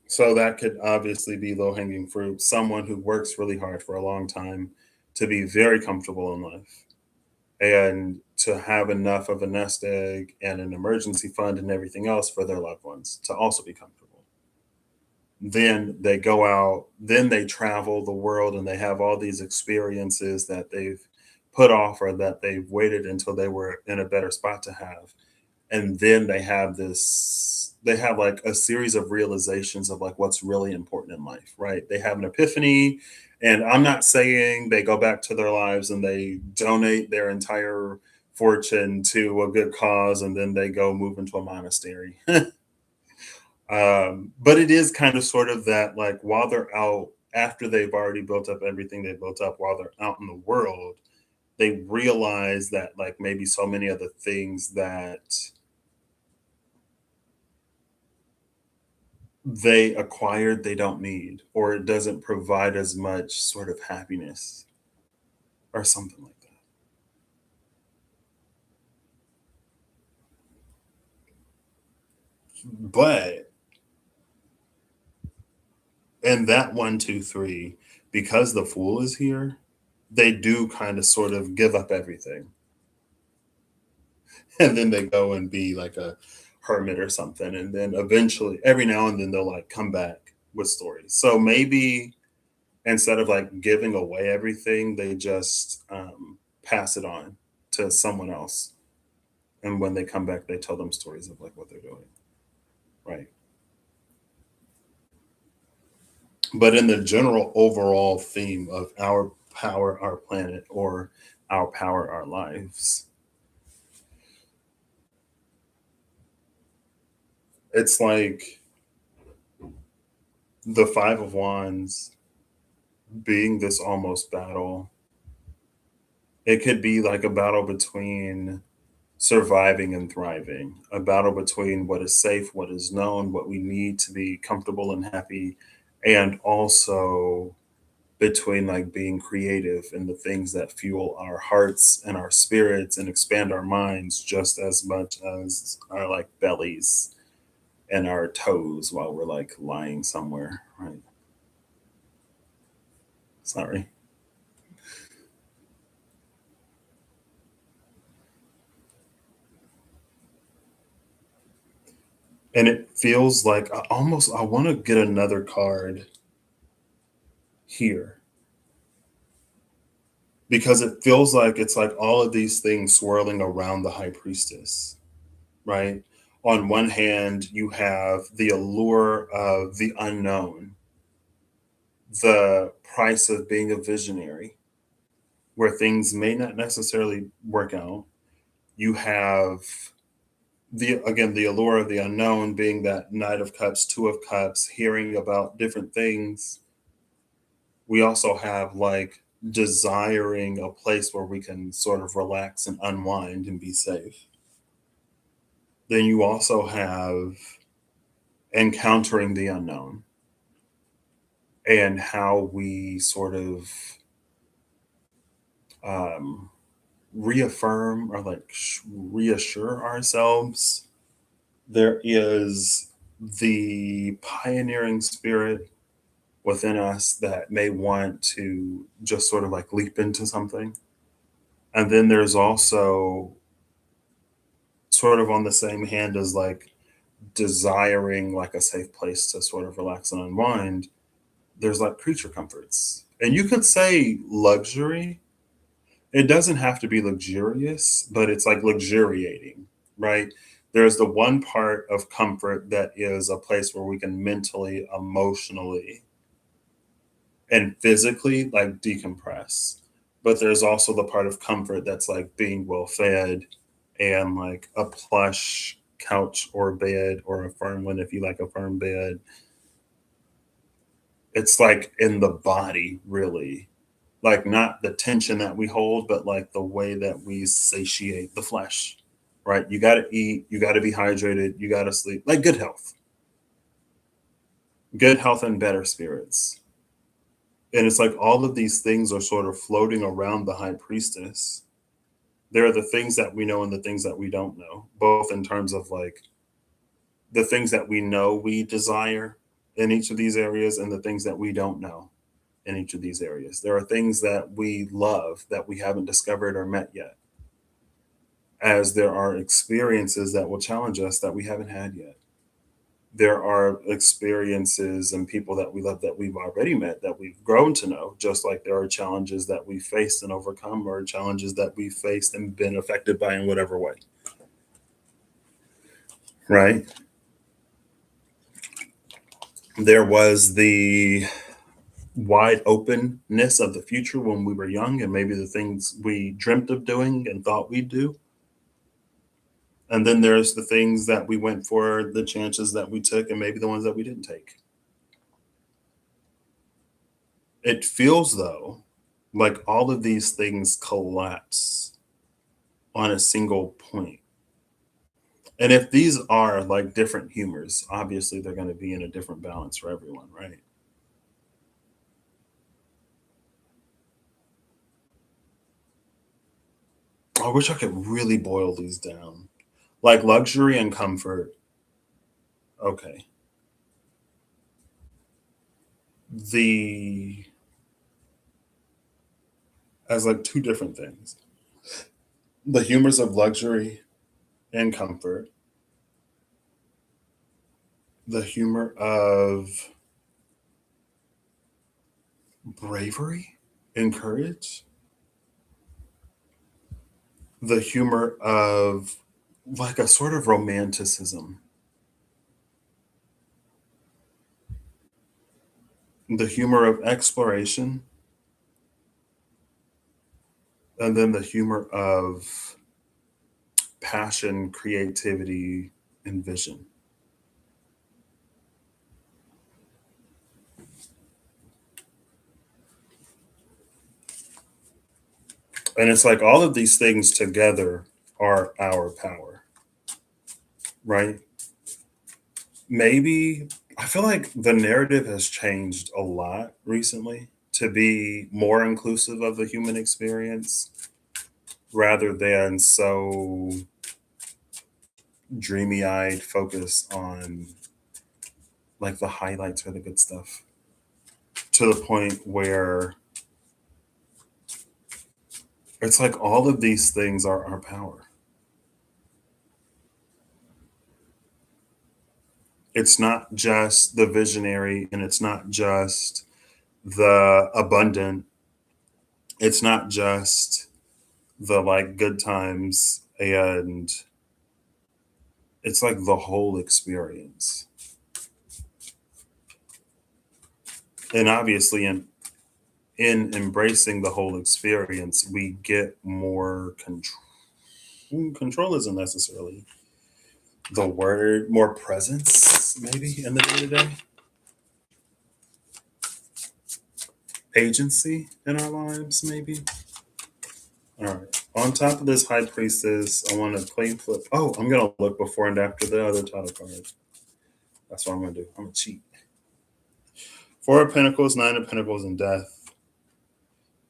So that could obviously be low hanging fruit. Someone who works really hard for a long time to be very comfortable in life and to have enough of a nest egg and an emergency fund and everything else for their loved ones to also be comfortable. Then they go out, then they travel the world and they have all these experiences that they've put off or that they've waited until they were in a better spot to have. And then they have like a series of realizations of like what's really important in life, right? They have an epiphany. And I'm not saying they go back to their lives and they donate their entire fortune to a good cause and then they go move into a monastery. But it is kind of sort of that, like, while they're out, after they've already built up everything they built up, while they're out in the world, they realize that, like, maybe so many of the things that they acquired, they don't need, or it doesn't provide as much sort of happiness or something like that. But in that one, two, three, because the fool is here, they do kind of sort of give up everything and then they go and be like a hermit or something and then eventually every now and then they'll like come back with stories. So maybe instead of like giving away everything they just pass it on to someone else, and when they come back they tell them stories of like what they're doing, right? But in the general overall theme of our power our planet, or our power our lives, it's like the Five of Wands being this almost battle. It could be like a battle between surviving and thriving, a battle between what is safe, what is known, what we need to be comfortable and happy, and also between like being creative and the things that fuel our hearts and our spirits and expand our minds just as much as our like bellies and our toes while we're like lying somewhere, right? Sorry. And it feels like I want to get another card here because it feels like it's like all of these things swirling around the high priestess, right? On one hand, you have the allure of the unknown, the price of being a visionary, where things may not necessarily work out. You have the allure of the unknown being that Knight of Cups, Two of Cups, hearing about different things. We also have like desiring a place where we can sort of relax and unwind and be safe. Then you also have encountering the unknown and how we sort of um, reaffirm or like reassure ourselves. There is the pioneering spirit within us that may want to just sort of like leap into something. And then there's also sort of on the same hand as like desiring like a safe place to sort of relax and unwind. There's like creature comforts. And you could say luxury. It doesn't have to be luxurious, but it's like luxuriating, right? There's the one part of comfort that is a place where we can mentally, emotionally, and physically like decompress. But there's also the part of comfort that's like being well fed and like a plush couch or bed or a firm one if you like a firm bed. It's like in the body, really. Like not the tension that we hold, but like the way that we satiate the flesh, right? You got to eat, you got to be hydrated, you got to sleep, like good health and better spirits. And it's like all of these things are sort of floating around the high priestess. There are the things that we know and the things that we don't know, both in terms of like the things that we know we desire in each of these areas and the things that we don't know in each of these areas. There are things that we love that we haven't discovered or met yet, as there are experiences that will challenge us that we haven't had yet. There are experiences and people that we love that we've already met that we've grown to know, just like there are challenges that we faced and overcome, or challenges that we faced and been affected by in whatever way. Right? There was the wide openness of the future when we were young and maybe the things we dreamt of doing and thought we'd do. And then there's the things that we went for, the chances that we took, and maybe the ones that we didn't take. It feels, though, like all of these things collapse on a single point. And if these are like different humors, obviously they're going to be in a different balance for everyone, right? I wish I could really boil these down. Like luxury and comfort. Okay. The As like two different things. The humors of luxury and comfort, the humor of bravery and courage, the humor of like a sort of romanticism, the humor of exploration, and then the humor of passion, creativity, and vision. And it's like all of these things together are our power, right? Maybe I feel like the narrative has changed a lot recently to be more inclusive of the human experience rather than so dreamy eyed focus on like the highlights or the good stuff, to the point where it's like all of these things are our power. It's not just the visionary and it's not just the abundant. It's not just the like good times, and it's like the whole experience. And obviously in embracing the whole experience, we get more control. Control isn't necessarily the word, more presence maybe in the day to day, agency in our lives maybe. All right. On top of this high priestess, I want to play flip. Oh, I'm gonna look before and after the other title card. That's what I'm gonna do. I'm gonna cheat. Four of Pentacles, Nine of Pentacles, and Death.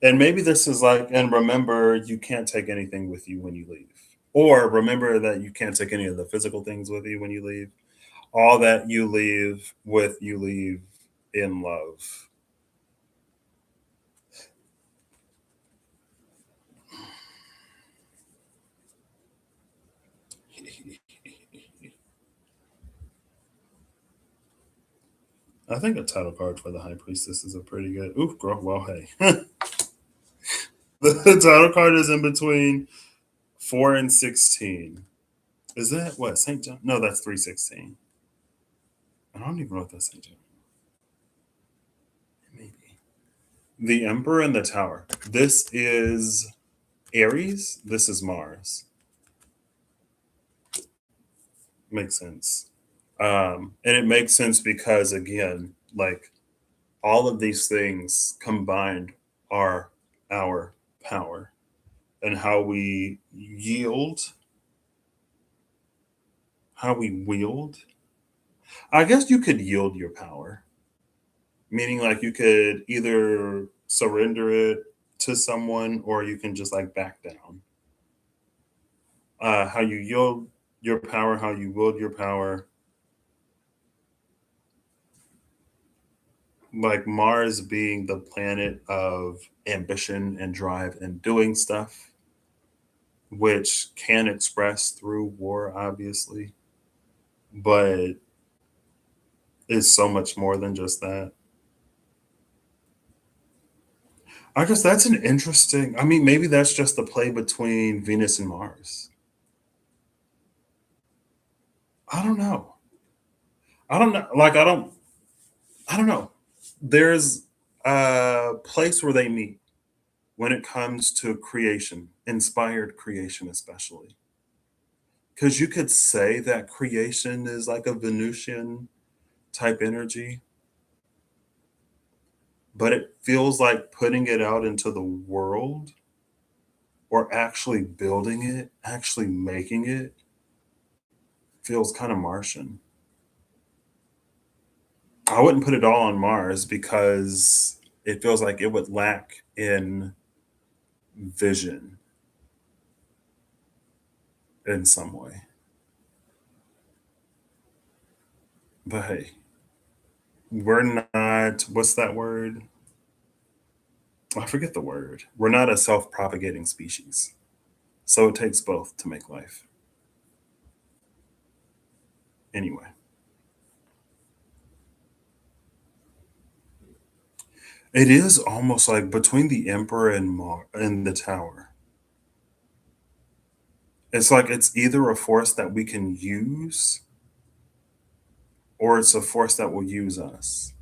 And maybe this is like, and remember, you can't take anything with you when you leave. Or remember that you can't take any of the physical things with you when you leave. All that you leave with, you leave in love. I think a title card for the High Priestess is a pretty good. Oof, girl. Well, hey. The title card is in between 4 and 16. Is that what? St. John? No, that's 316. I don't even know if that's St. John. Maybe. The Emperor and the Tower. This is Aries. This is Mars. Makes sense. And it makes sense because, again, like all of these things combined are our power and how we wield. I guess you could yield your power, meaning like you could either surrender it to someone or you can just like back down. How you yield your power, how you wield your power, like Mars being the planet of ambition and drive and doing stuff, which can express through war, obviously, but is so much more than just that. I guess that's an interesting. I mean, maybe that's just the play between Venus and Mars. I don't know. I don't know. Like, I don't know. There's a place where they meet when it comes to creation, inspired creation, especially. Because you could say that creation is like a Venusian type energy, but it feels like putting it out into the world or actually building it, actually making it, feels kind of Martian. I wouldn't put it all on Mars because it feels like it would lack in vision in some way. But hey, we're not, what's that word? I forget the word. We're not a self propagating species. So it takes both to make life. Anyway, it is almost like between the Emperor and and the Tower. It's like it's either a force that we can use or it's a force that will use us.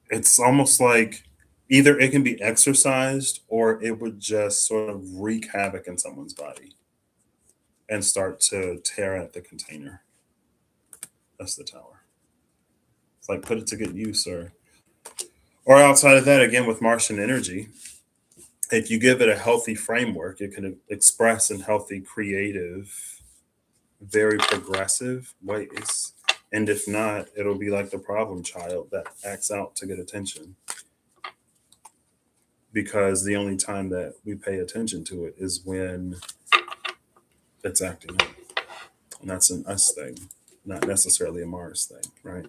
It's almost like either it can be exercised or it would just sort of wreak havoc in someone's body and start to tear at the container. That's the Tower. It's like put it to good use, or outside of that, again with Martian energy, if you give it a healthy framework, it can express in healthy, creative, very progressive ways. And if not, it'll be like the problem child that acts out to get attention. Because the only time that we pay attention to it is when it's acting up. And that's an us thing, not necessarily a Mars thing, right?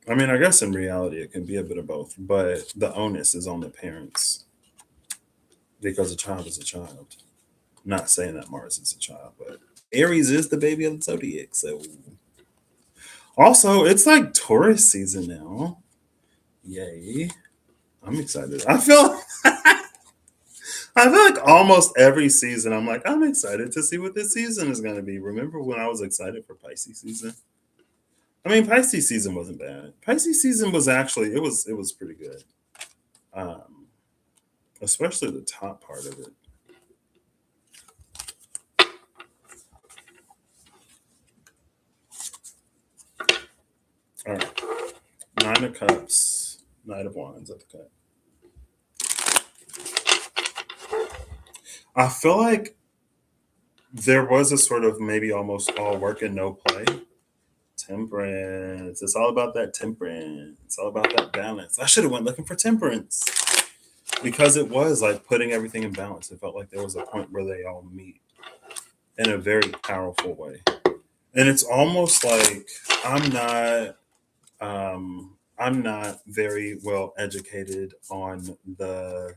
I mean, I guess in reality, it can be a bit of both, but the onus is on the parents because a child is a child. Not saying that Mars is a child, but Aries is the baby of the zodiac. So, also, it's like Taurus season now. Yay. I'm excited. I feel like almost every season, I'm like, I'm excited to see what this season is going to be. Remember when I was excited for Pisces season? I mean, Pisces season wasn't bad. Pisces season was actually it was pretty good, um, especially the top part of it. All right, Nine of Cups, Knight of Wands at the cut. I feel like there was a sort of maybe almost all work and no play. Temperance. It's all about that temperance. It's all about that balance. I should have went looking for temperance because it was like putting everything in balance. It felt like there was a point where they all meet in a very powerful way. And it's almost like I'm not I'm not very well educated on the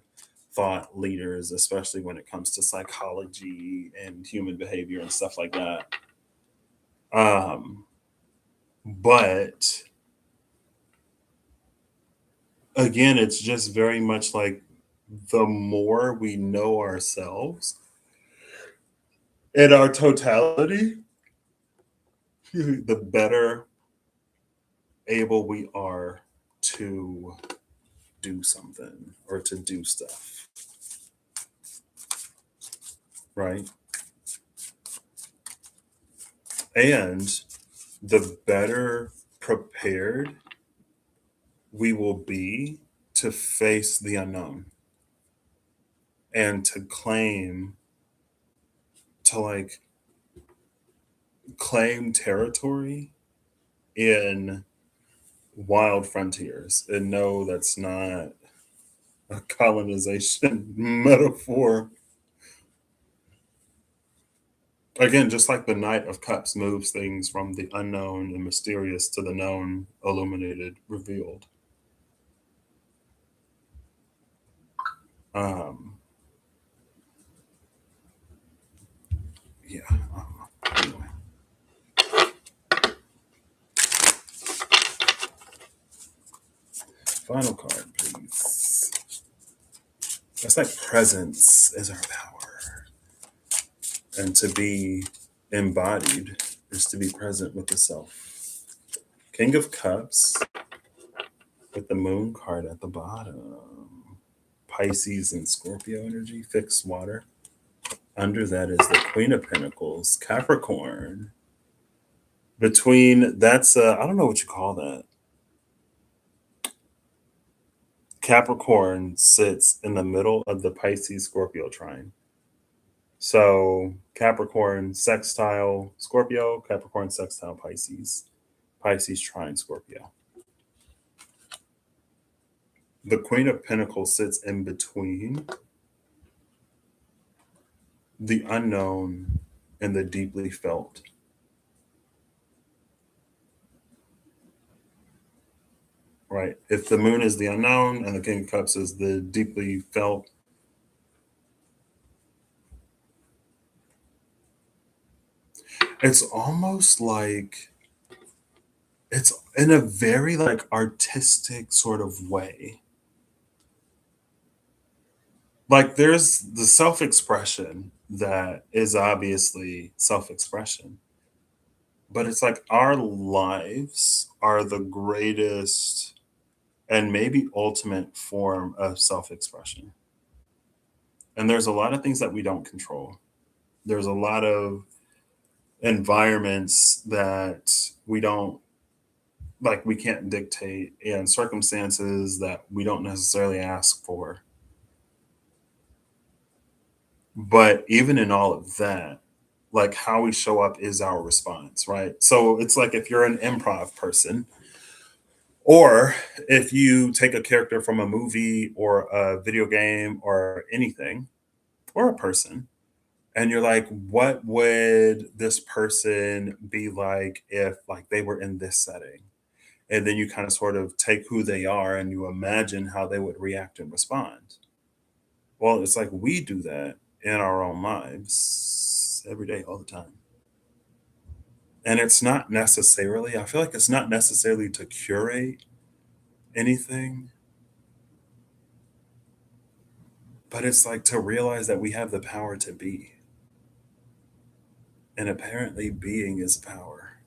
thought leaders, especially when it comes to psychology and human behavior and stuff like that. Um, but again, it's just very much like the more we know ourselves in our totality, the better able we are to do something or to do stuff, right? And the better prepared we will be to face the unknown and to like claim territory in wild frontiers and know that's not a colonization metaphor. Again, just like the Knight of Cups moves things from the unknown and mysterious to the known, illuminated, revealed. Um, yeah. Anyway. Final card, please. That's like presence is our power. And to be embodied is to be present with the self. King of Cups with the moon card at the bottom. Pisces and Scorpio energy, fixed water. Under that is the Queen of Pentacles, Capricorn. Between that's I don't know what you call that. Capricorn sits in the middle of the Pisces Scorpio trine. So Capricorn sextile Scorpio, Capricorn sextile Pisces, Pisces trine Scorpio. The Queen of Pentacles sits in between the unknown and the deeply felt. Right? If the moon is the unknown and the King of Cups is the deeply felt, it's almost like it's in a very like artistic sort of way. Like there's the self-expression that is obviously self-expression, but it's like our lives are the greatest and maybe ultimate form of self-expression. And there's a lot of things that we don't control. There's a lot of environments that we don't like, we can't dictate, and circumstances that we don't necessarily ask for. But even in all of that, like how we show up is our response, right? So it's like if you're an improv person, or if you take a character from a movie or a video game or anything, or a person, and you're like, what would this person be like if like they were in this setting? And then you kind of sort of take who they are and you imagine how they would react and respond. Well, it's like we do that in our own lives every day, all the time. And it's not necessarily, I feel like it's not necessarily to curate anything, but it's like to realize that we have the power to be. And apparently, being is power.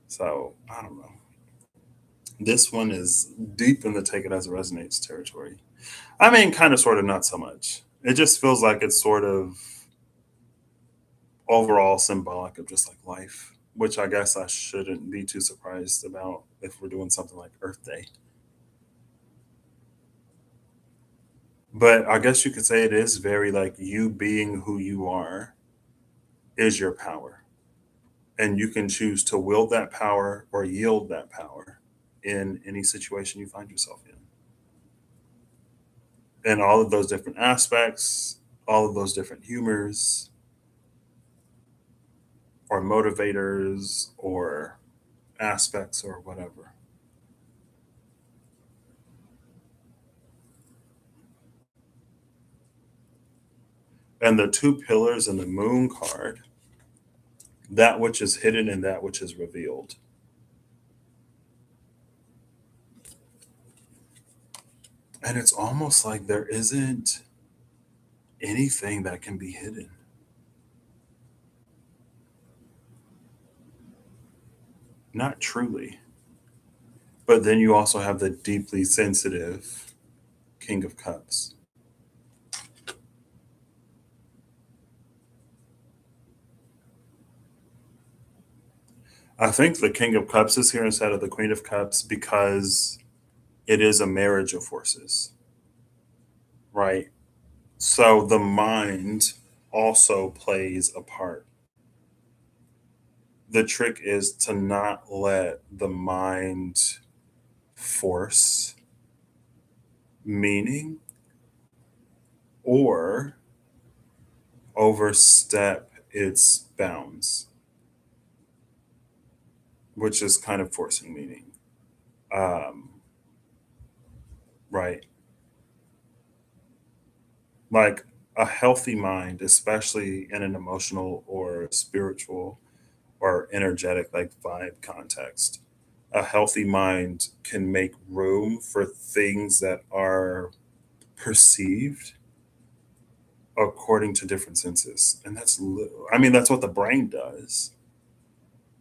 So I don't know. This one is deep in the take it as it resonates territory. I mean, kind of, sort of, not so much. It just feels like it's sort of overall symbolic of just like life, which I guess I shouldn't be too surprised about if we're doing something like Earth Day. But I guess you could say it is very like you being who you are is your power. And you can choose to wield that power or yield that power in any situation you find yourself in. And all of those different aspects, all of those different humors or motivators or aspects or whatever. And the two pillars in the moon card, that which is hidden and that which is revealed. And it's almost like there isn't anything that can be hidden. not truly. But then you also have the deeply sensitive King of Cups. I think the King of Cups is here instead of the Queen of Cups because it is a marriage of forces, right? So the mind also plays a part. The trick is to not let the mind force meaning or overstep its bounds, which is kind of forcing meaning. Um, right. Like a healthy mind, especially in an emotional or spiritual or energetic, like vibe context, a healthy mind can make room for things that are perceived according to different senses. And I mean, that's what the brain does.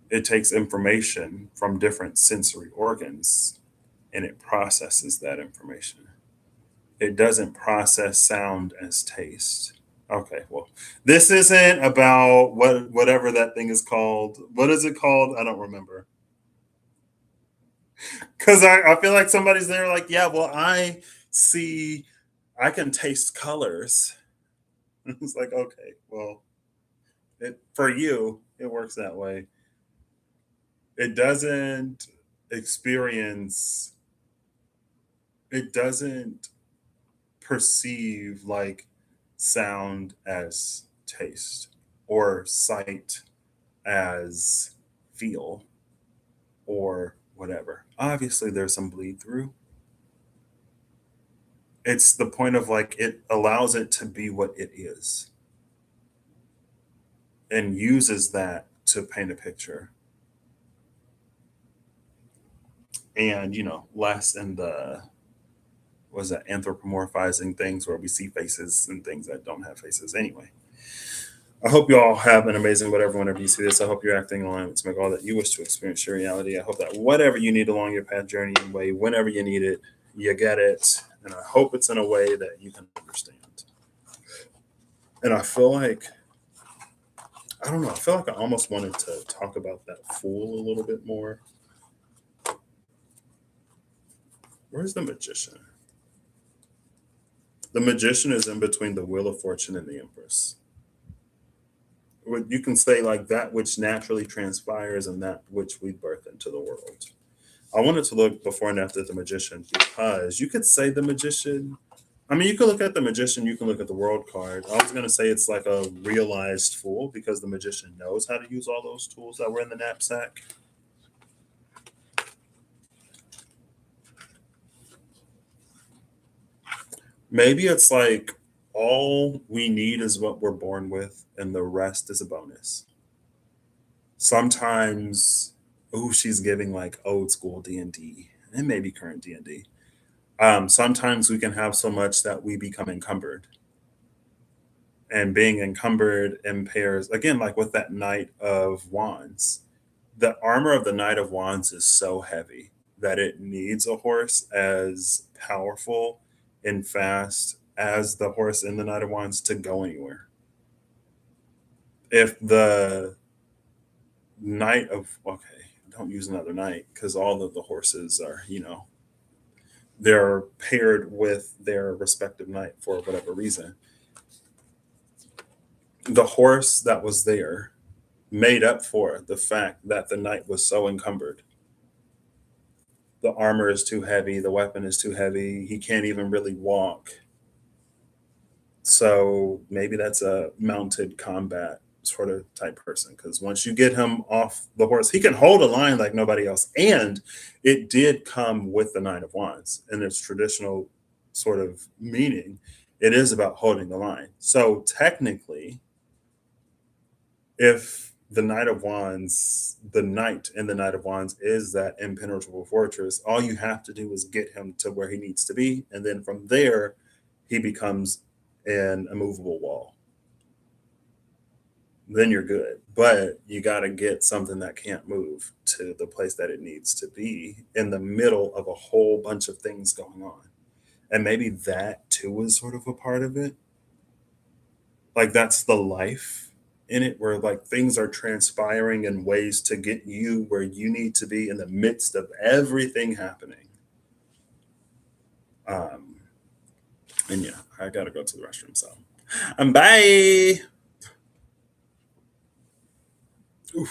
It takes information from different sensory organs and it processes that information. It doesn't process sound as taste. Okay, well, this isn't about whatever that thing is called. What is it called? I don't remember. Because I feel like somebody's there, like, yeah, well, see, I can taste colors. It's like, okay, well, for you, it works that way. It doesn't experience, it doesn't perceive like sound as taste or sight as feel or whatever. Obviously, there's some bleed through. It's the point of like it allows it to be what it is and uses that to paint a picture. And, less in the was that anthropomorphizing things where we see faces and things that don't have faces anyway. I hope you all have an amazing whatever whenever you see this. I hope you're acting in alignment to make all that you wish to experience your reality. I hope that whatever you need along your path, journey, and way, whenever you need it, you get it. And I hope it's in a way that you can understand. And I feel like, I don't know, I feel like I almost wanted to talk about that fool a little bit more. Where's the magician? The magician is in between the Wheel of Fortune and the Empress. You can say like that which naturally transpires and that which we birth into the world. I wanted to look before and after the magician because you could say the magician. I mean, you could look at the magician, you can look at the world card. I was going to say it's like a realized fool because the magician knows how to use all those tools that were in the knapsack. Maybe it's like all we need is what we're born with, and the rest is a bonus. Sometimes, oh, she's giving like old school D&D and maybe current D&D. Sometimes we can have so much that we become encumbered, and being encumbered impairs again, like with that Knight of Wands. The armor of the Knight of Wands is so heavy that it needs a horse as powerful and fast as the horse in the Knight of Wands to go anywhere. If the Knight of okay, don't use another knight because all of the horses are, they're paired with their respective knight for whatever reason. The horse that was there made up for the fact that the knight was so encumbered. The armor is too heavy, the weapon is too heavy, he can't even really walk. So maybe that's a mounted combat sort of type person because once you get him off the horse, he can hold a line like nobody else. And it did come with the Nine of Wands in its traditional sort of meaning. It is about holding the line. So technically, if the Knight of Wands, the knight in the Knight of Wands is that impenetrable fortress, all you have to do is get him to where he needs to be. And then from there, he becomes an immovable wall. then you're good. But you got to get something that can't move to the place that it needs to be in the middle of a whole bunch of things going on. And maybe that too is sort of a part of it. Like that's the life in it, where like things are transpiring in ways to get you where you need to be in the midst of everything happening. And yeah, I gotta go to the restroom. So, bye.